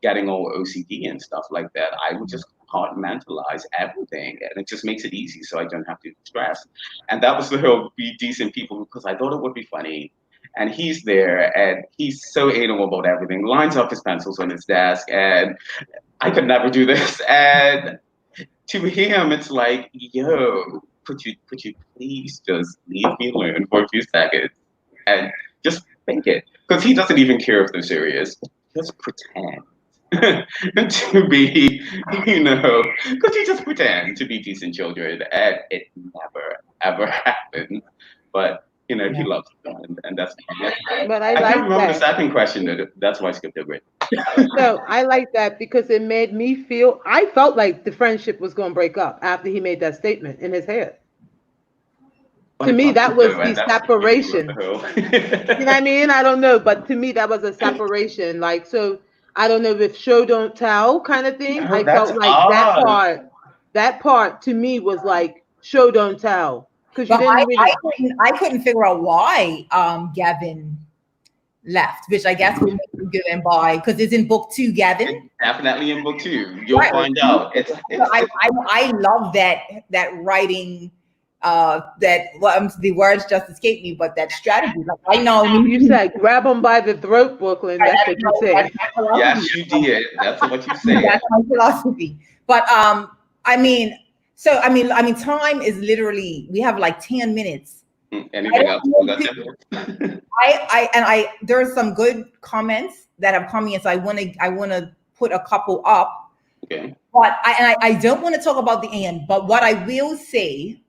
getting all OCD and stuff like that. I would just compartmentalize everything, and it just makes it easy, so I don't have to stress. And that was the whole be decent people because I thought it would be funny. And he's there, and he's so anal about everything. Lines up his pencils on his desk, and I could never do this. And to him, it's like, yo. could you please just leave me alone for a few seconds and just think it? Because he doesn't even care if they're serious. Just pretend to be, could you just pretend to be decent children? And it never, ever happened. But, he Yeah. loves them, and that's fine. But I I can't like remember the that. second question, though. That's why I skipped over it. No, I like that because it made me feel. I felt like the friendship was going to break up after he made that statement in his head. But To it me, that doesn't, was though, the and that's the beauty of the separation. You know what I whole. mean? I don't know, but to me, that was a separation. Like, so I don't know if show don't tell kind of thing. No, I that's felt like odd. that part to me was like show don't tell because you But didn't really. I couldn't figure out why Gavin left, which I guess we make given by because it's in book 2, It's Gavin. definitely in book 2. You'll Right. find out. So I love that writing. That well, the words just escaped me, but that strategy. Like I know You said grab them by the throat, Brooklyn. That's what you that's said. my philosophy. Yes, you did. That's what you said. That's my philosophy. But I mean, so time is literally we have like 10 minutes. I Anything don't else? We know got if 10 minutes. I there are some good comments that have come in, so I wanna put a couple up. Okay. But I don't want to talk about the end. But what I will say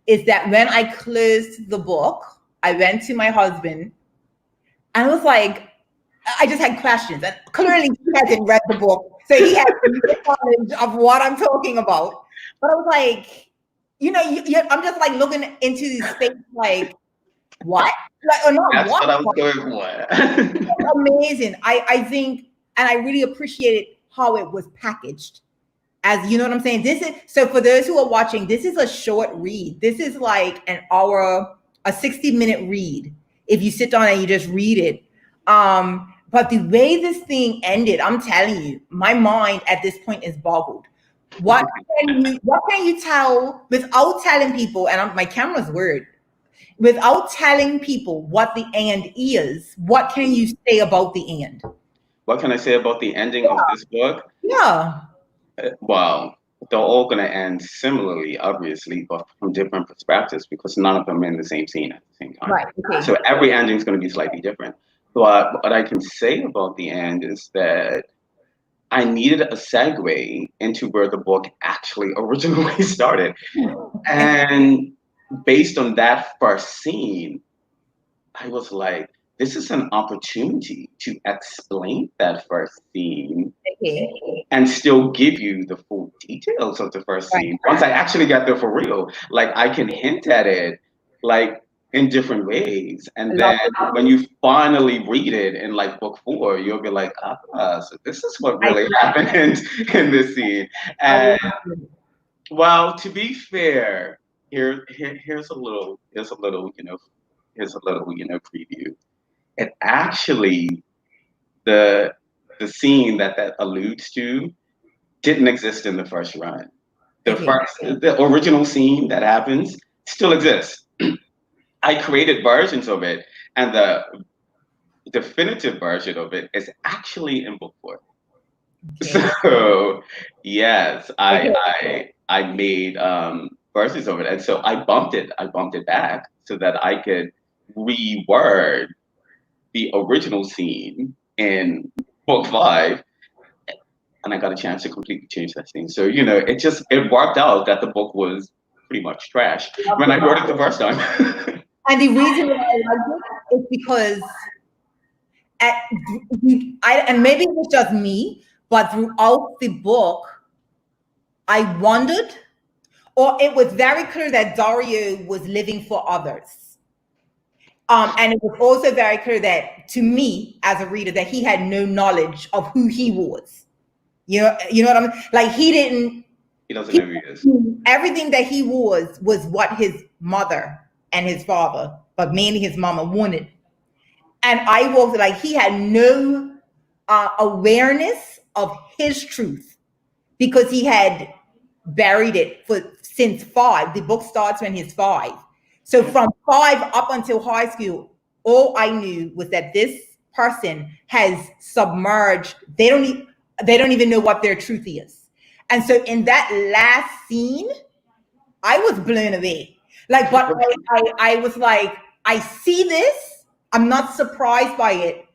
is that when I closed the book, I went to my husband and I was like, I just had questions. And clearly he hasn't read the book. So he has no knowledge of what I'm talking about. But I was like, I'm just like looking into these space like, what? Like, or not That's what I was what? going for. Amazing. I think, and I really appreciated how it was packaged. As you know what I'm saying? This is so for those who are watching, this is a short read. This is like an hour, a 60-minute read. If you sit down and you just read it. But the way this thing ended, I'm telling you, my mind at this point is boggled. What can you tell without telling people, and my camera's weird, without telling people what the end is, what can you say about the end? What can I say about the ending of this book? Yeah. Well, they're all going to end similarly, obviously, but from different perspectives because none of them are in the same scene at the same time. Right. Okay. So every ending is going to be slightly different. But what I can say about the end is that I needed a segue into where the book actually originally started. And based on that first scene, I was like, this is an opportunity to explain that first scene Okay. and still give you the full details of the first Right. scene. Once I actually got there for real, like I can hint at it like in different ways. And then when you finally read it in like book 4, you'll be like, so this is what really happened in this scene. And well, to be fair, here's a little preview. It actually the scene that alludes to didn't exist in the first run. Okay. The original scene that happens still exists. I created versions of it, and the definitive version of it is actually in book 4. Okay. So yes, Okay. I made versions of it, and so I bumped it back so that I could reword the original scene in book 5, and I got a chance to completely change that scene. So it worked out that the book was pretty much trash when I wrote it the first time. And the reason why I like it is because and maybe it was just me, but throughout the book, I wondered, or it was very clear that Dario was living for others. And it was also very clear that to me as a reader that he had no knowledge of who he was. You know what I mean? Like he doesn't know who he is. Everything that he was what his mother and his father, but mainly his mama wanted. And I was like, he had no awareness of his truth because he had buried it since 5. The book starts when he's 5. So from 5 up until high school, all I knew was that this person has submerged. They don't even know what their truth is. And so in that last scene, I was blown away. Like, but I was like, I see this. I'm not surprised by it,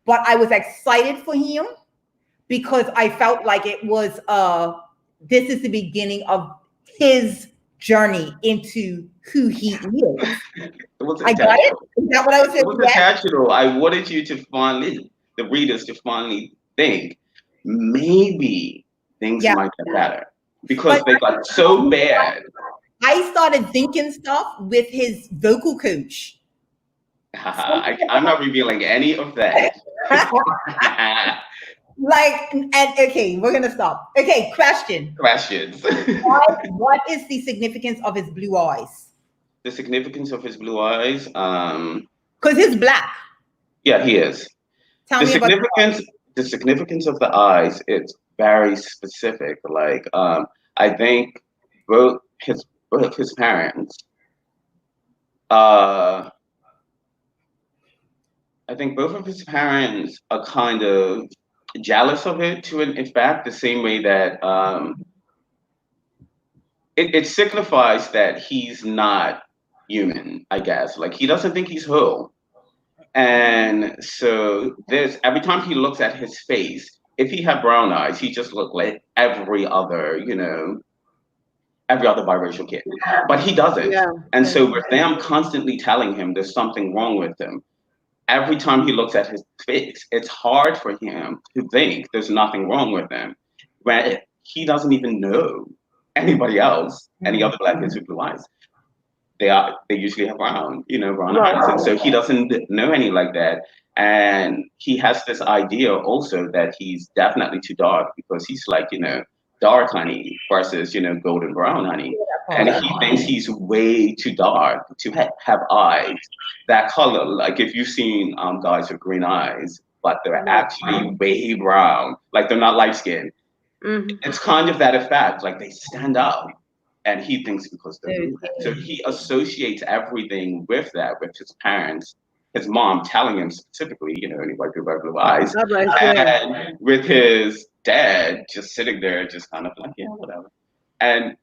but I was excited for him because I felt like it was this is the beginning of his journey into who he is. It was I got it. intentional. Is that what I was It saying? was Yeah. intentional. I wanted you to finally, the readers, to finally think maybe things Yeah. might get better because But they got so bad. I started thinking stuff with his vocal coach. I'm not revealing any of that. Like, and okay, we're gonna stop. Okay, question. Questions. What is the significance of his blue eyes? The significance of his blue eyes. Because he's black. Yeah, he is. Tell The me about significance. The significance of the eyes. It's very specific. Like, I think both his parents. Uh, I think both of his parents are kind of jealous of it to an in fact the same way that it signifies that he's not human, I guess. Like he doesn't think he's whole. And so there's every time he looks at his face, if he had brown eyes, he just looked like every other biracial kid. But he doesn't. Yeah. And so with them constantly telling him there's something wrong with him, every time he looks at his face, it's hard for him to think there's nothing wrong with him when he doesn't even know anybody else, any other black kids with blue eyes. They usually have brown eyes, and so he doesn't know any like that. And he has this idea also that he's definitely too dark because he's like dark honey versus golden brown honey, and he thinks he's way too dark to have eyes that color. Like if you've seen guys with green eyes, but they're actually way brown, like they're not light skinned. It's kind of that effect, like they stand out. And he thinks because they're blue. So he associates everything with that, with his parents, his mom telling him specifically, any white people have blue eyes, and with his dad just sitting there, just kind of like, yeah, whatever, and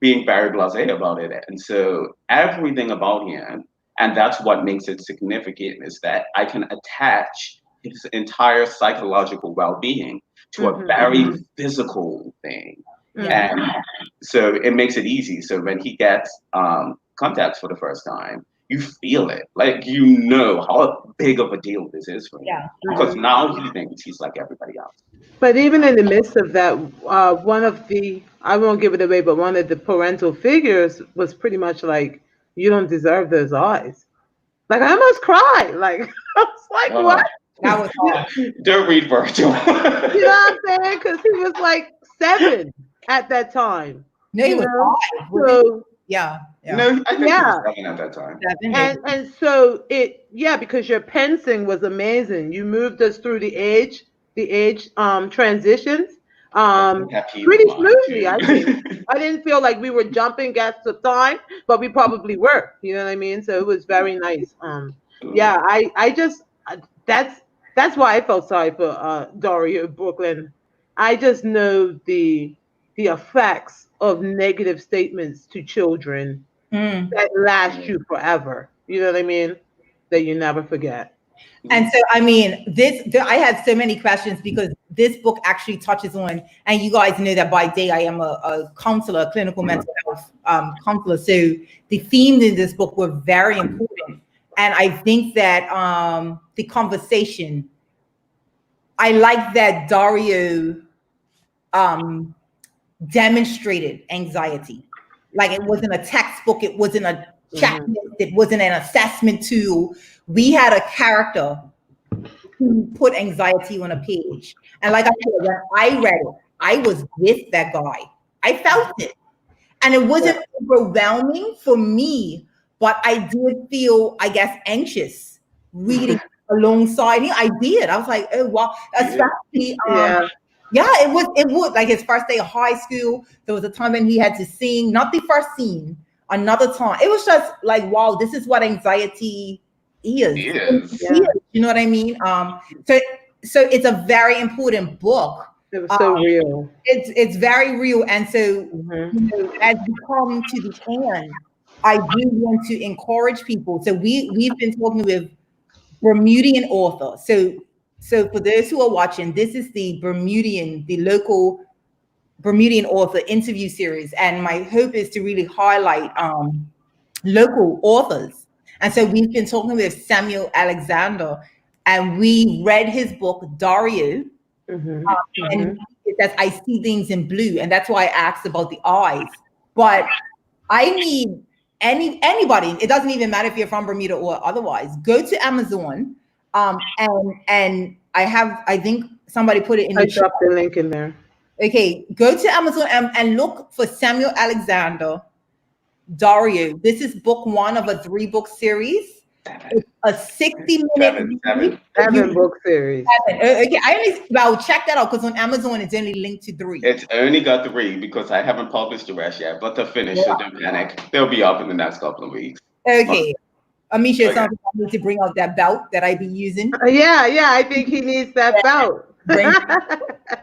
being very blasé about it. And so everything about him, and that's what makes it significant, is that I can attach his entire psychological well-being to a very physical thing. And so it makes it easy. So when he gets contacts for the first time, you feel it. Like how big of a deal this is for him. Yeah. Because now he thinks he's like everybody else. But even in the midst of that, one of the, I won't give it away, but one of the parental figures was pretty much like, you don't deserve those eyes. Like, I almost cried. Like, I was like, what? That was hard. Don't read Virgil. You know what I'm saying? Because he was like 7 at that time. No, he was hard. So, yeah. No, I think he was 7 at that time. And so because your pensing was amazing. You moved us through the age transitions pretty smoothly. I think. I didn't feel like we were jumping at the time, but we probably were. You know what I mean? So it was very nice. I just that's why I felt sorry for Dario Brooklyn. I just know the effects of negative statements to children that last you forever. You know what I mean? That you never forget. And so, I mean, I had so many questions because this book actually touches on, and you guys know that by day I am a counselor, a clinical mental health counselor. So the themes in this book were very important. And I think that the conversation, I like that Dario demonstrated anxiety. Like it wasn't a textbook, it wasn't a checklist, it wasn't an assessment tool. We had a character who put anxiety on a page. And like I said, when I read it, I was with that guy. I felt it. And it wasn't overwhelming for me, but I did feel, I guess, anxious reading alongside him. I did. I was like, oh, wow. Especially, it would. Like his first day of high school, there was a time when he had to sing, not the first scene, another time. It was just like, wow, this is what anxiety is. You know what I mean? So it's a very important book It was so real. It's very real. And so, Hmm. as we come to the end, I do want to encourage people. So we've been talking with Bermudian author. So for those who are watching, this is the local Bermudian author interview series, and my hope is to really highlight local authors. And so we've been talking with Samuel Alexander, and we read his book Dario, Hmm. and Hmm. it says I see things in blue, and that's why I asked about the eyes. But I need anybody. It doesn't even matter if you're from Bermuda or otherwise. Go to Amazon, and I think somebody put it in I the chat. dropped the link in there. Okay, go to Amazon and look for Samuel Alexander Dario. This is book one of a 3-book series. It's a 60-minute Seven, read. seven. Seven book series. Okay, well, check that out because on Amazon it's only linked to 3. It's only got 3 because I haven't published the rest yet, but they're finished, so don't panic. They'll be up in the next couple of weeks. Okay, Amisha, it Okay. sounds like I need to bring out that belt that I be using. Yeah, I think he needs that belt. Bring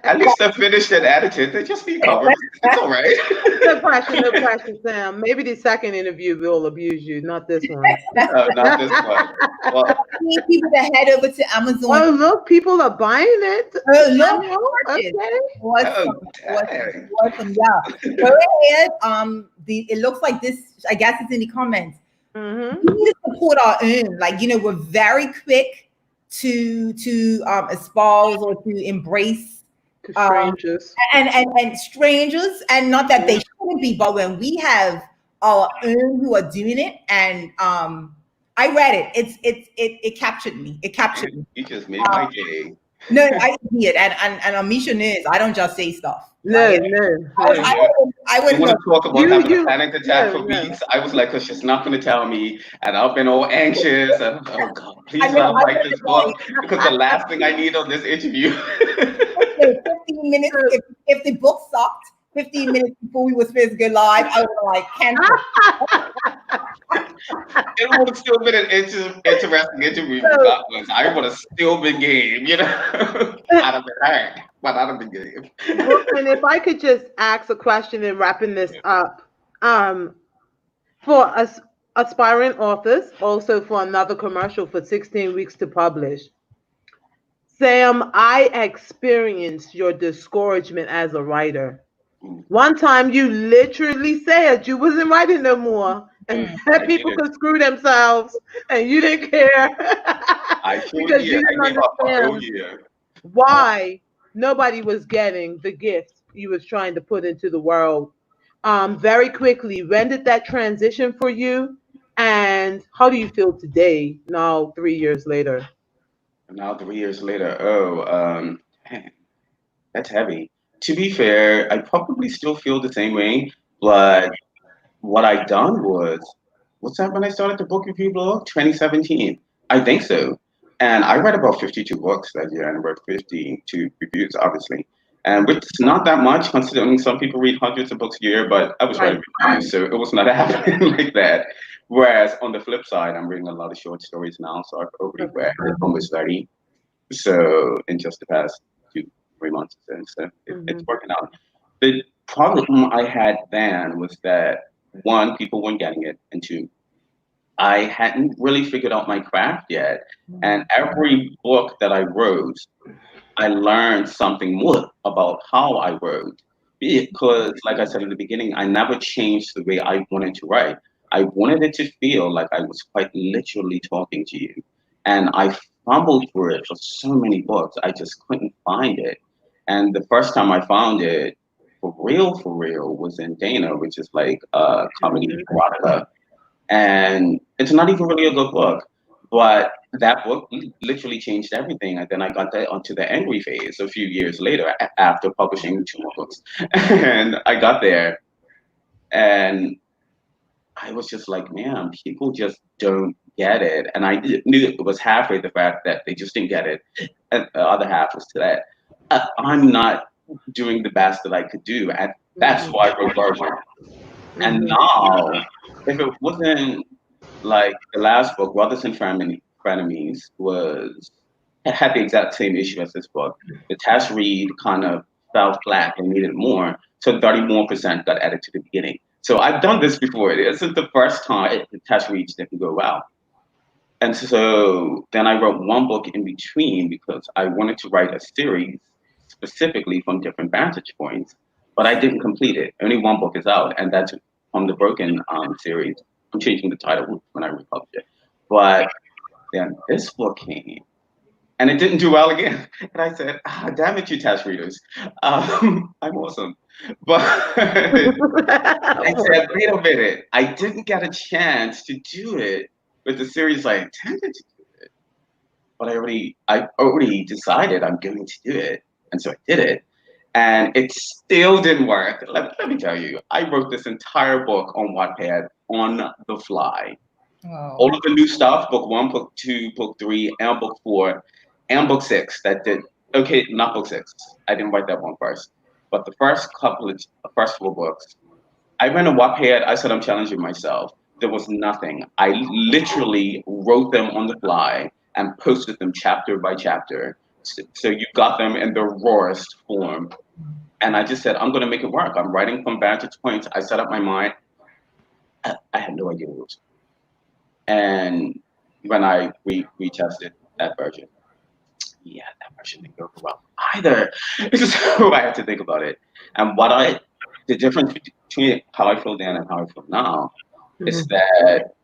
At least they're finished and edited. They just need covers. It's all right. No pressure, Sam. Maybe the second interview will abuse you, not this one. No, not this one. Well, I need people to head over to Amazon. Oh, look, people are buying it. Oh, look, Okay. awesome, oh, dang. awesome, yeah. Go ahead. It looks like this. I guess it's in the comments. Mm-hmm. We need to support our own. Like, we're very quick to espouse or to embrace To strangers. and strangers, and not that they shouldn't be, but when we have our own who are doing it, and I read it. It captured me. It captured me. You just made my day. No, I see it, and Amisha knows I don't just say stuff. No, Like, no, I, no. I You wouldn't want know. to talk about You, having a you, panic attack no, for no. weeks? I was like, because she's not going to tell me, and I've been all anxious. And, oh God, I please know. let her I write this would book because the last thing I need on this interview. like 15 minutes. If the book sucked, 15 minutes before we were supposed to go live, I would have like cancel. It would have still been an interesting interview regardless. I would have still been game, I'd have been hurt, but I'd have been game. Brooklyn, if I could just ask a question in wrapping this up, um, for us aspiring authors, also for another commercial for 16 weeks to publish. Sam, I experienced your discouragement as a writer. One time you literally said you wasn't writing no more and that I people did. could screw themselves and you didn't care I sure because you did. I didn't gave up a whole understand year. why nobody was getting the gift you was trying to put into the world. Very quickly, when did that transition for you? And how do you feel today, now 3 years later? Now 3 years later, man, that's heavy. To be fair, I probably still feel the same way, but what I done what's that when I started the book review blog? 2017. I think so. And I read about 52 books that year and wrote 52 reviews, obviously. And which is not that much considering some people read hundreds of books a year, but I was Right. writing reviews, so it was not happening like that. Whereas on the flip side, I'm reading a lot of short stories now, so I've already Okay. read almost 30. So in just the past 2, 3 months, so Hmm. it's working out. The problem I had then was that one, people weren't getting it, and two, I hadn't really figured out my craft yet. And every book that I wrote, I learned something more about how I wrote. Because, like I said in the beginning, I never changed the way I wanted to write. I wanted it to feel like I was quite literally talking to you. And I fumbled through it for so many books, I just couldn't find it. And the first time I found it, for real, was in Dana, which is like comedy erotica, and it's not even really a good book. But that book literally changed everything, and then I got that onto the angry phase a few years later after publishing 2 more books, and I got there, and I was just like, man, people just don't get it, and I knew it was halfway the fact that they just didn't get it, and the other half was to that I'm not doing the best that I could do, and that's why I wrote Virgin. And Hmm. now, if it wasn't like the last book, Brothers and Frenemies, had the exact same issue as this book. The test read kind of fell flat and needed more. So 30 more percent got added to the beginning. So I've done this before. This is the first time the test reads didn't go well. And so then I wrote one book in between because I wanted to write a series specifically from different vantage points, but I didn't complete it. Only one book is out, and that's from the Broken series. I'm changing the title when I republish it. But then this book came, and it didn't do well again. And I said, damn it, you test readers. I'm awesome. But I said, wait a minute. I didn't get a chance to do it with the series I intended to do it. But I already decided I'm going to do it. And so I did it. And it still didn't work. Let me tell you, I wrote this entire book on Wattpad on the fly. Oh. All of the new stuff, book 1, book 2, book 3, and book 4, and book 6 that did, okay, not book 6. I didn't write that one first. But the first 4 books, I went on Wattpad, I said I'm challenging myself. There was nothing. I literally wrote them on the fly and posted them chapter by chapter. So you got them in the rawest form. And I just said, I'm going to make it work. I'm writing from vantage points. I set up my mind. I had no idea what it was. And when I retested that version, yeah, that version didn't go well either. So I had to think about it. And the difference between how I feel then and how I feel now is that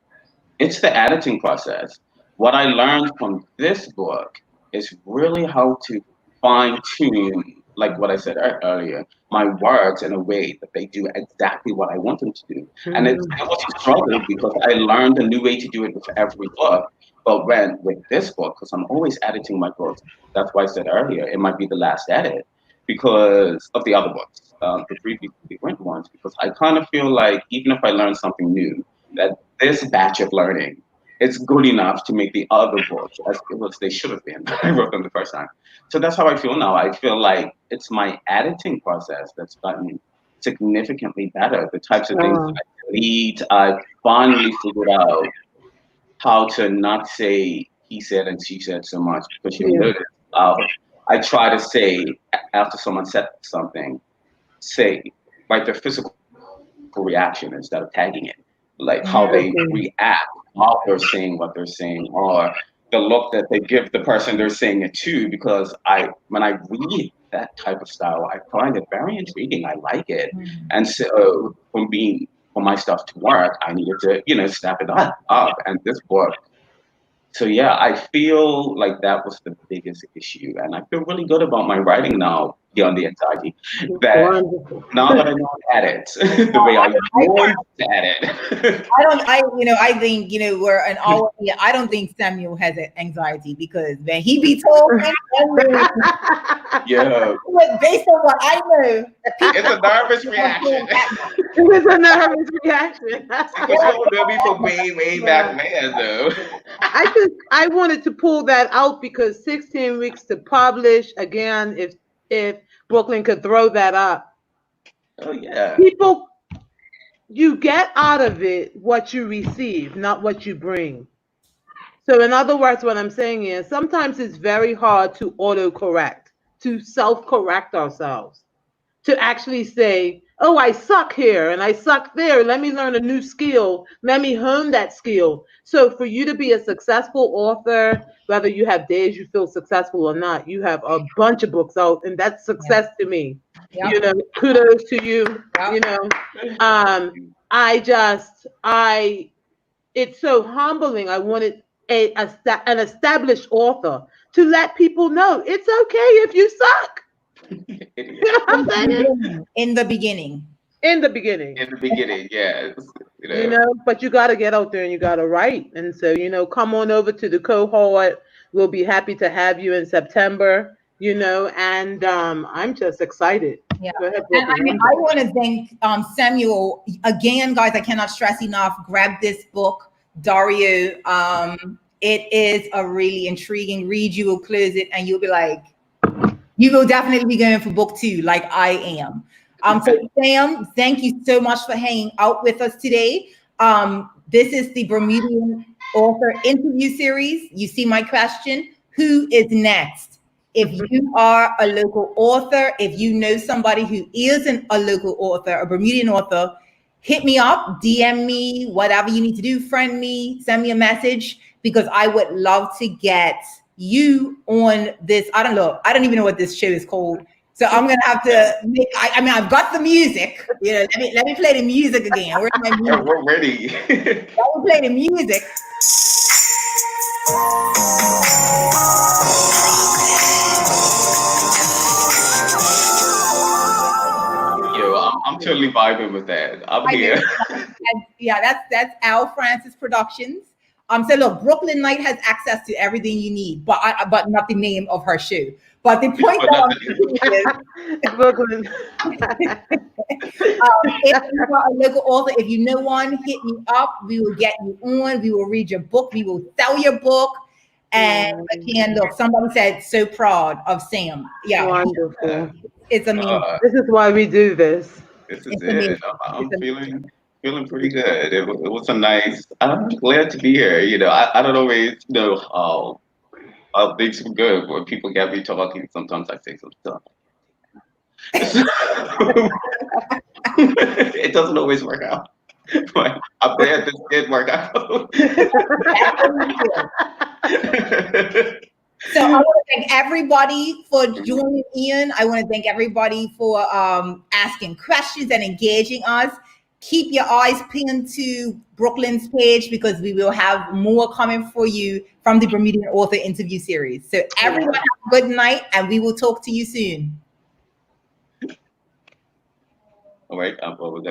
it's the editing process. What I learned from this book is really how to fine tune, like what I said earlier, my words in a way that they do exactly what I want them to do. And it was a struggle because I learned a new way to do it with every book. But with this book, because I'm always editing my books, that's why I said earlier, it might be the last edit because of the other books, the frequent ones, because I kind of feel like even if I learn something new, that this batch of learning, it's good enough to make the other books as good as they should have been. I wrote them the first time. So that's how I feel now. I feel like it's my editing process that's gotten significantly better. The types of things that I delete, I finally figured out how to not say he said and she said so much, because you notice I try to say after someone said something, write their physical reaction instead of tagging it, like how they react while they're saying what they're saying, or the look that they give the person they're saying it to. Because when I read that type of style, I find it very intriguing. I like it, and so for my stuff to work, I needed to step it up. And this book. So yeah, I feel like that was the biggest issue, and I feel really good about my writing now beyond the anxiety. That now that I know how to edit the way I want to edit. I think we're an all. Yeah, I don't think Samuel has anxiety because when he be talking, Yeah, based on what I know, it's a nervous reaction. It's a nervous reaction. Because you know me from way back when, though. I wanted to pull that out because 16 weeks to publish again. If Brooklyn could throw that up, Oh yeah. people, you get out of it what you receive, not what you bring. So in other words, what I'm saying is sometimes it's very hard to autocorrect, to self-correct ourselves, to actually say, oh, I suck here and I suck there. Let me learn a new skill. Let me hone that skill. So for you to be a successful author, whether you have days you feel successful or not, you have a bunch of books out, and that's success to me. Yep. Kudos to you. Yep. It's so humbling. I wanted an established author to let people know it's okay if you suck. You know what I'm saying? In the beginning. In the beginning. Yes. But you got to get out there and you got to write. And so, come on over to the cohort. We'll be happy to have you in September, and I'm just excited. Yeah. Go ahead, And I want to thank Samuel again, guys. I cannot stress enough. Grab this book, Dario. It is a really intriguing read. You will close it and you'll be like, you will definitely be going for book 2, like I am. So Sam, thank you so much for hanging out with us today. This is the Bermudian author interview series. You see my question, who is next? If you are a local author, if you know somebody who isn't a local author, a Bermudian author, hit me up, DM me, whatever you need to do, friend me, send me a message, because I would love to get you on this. I don't even know what this show is called. So I'm gonna have to make. I mean, I've got the music. Let me play the music again. Where's my Yeah, music? we're ready. Let me play the music. Yo, I'm totally vibing with that. I'm I here. know. Yeah, that's Al Francis Productions. So look, Brooklyn Knight has access to everything you need, but not the name of her shoe. But the point But that not I'm making is, Brooklyn. if you are a local author, if you know one, hit me up. We will get you on. We will read your book. We will sell your book. And again, look, somebody said so proud of Sam. Yeah, Wonderful. it's amazing. uh, This is why we do this. this is It's amazing. it. I'm It's amazing. feeling pretty good. It was a nice. I'm glad to be here. I don't always know how things are good when people get me talking. Sometimes I say some stuff. It doesn't always work out. But I'm glad this did work out. So I want to thank everybody for joining in. I want to thank everybody for asking questions and engaging us. Keep your eyes pinned to Brooklyn's page, because we will have more coming for you from the Bermudian Author Interview Series. So everyone have a good night, and we will talk to you soon. All right, well, we're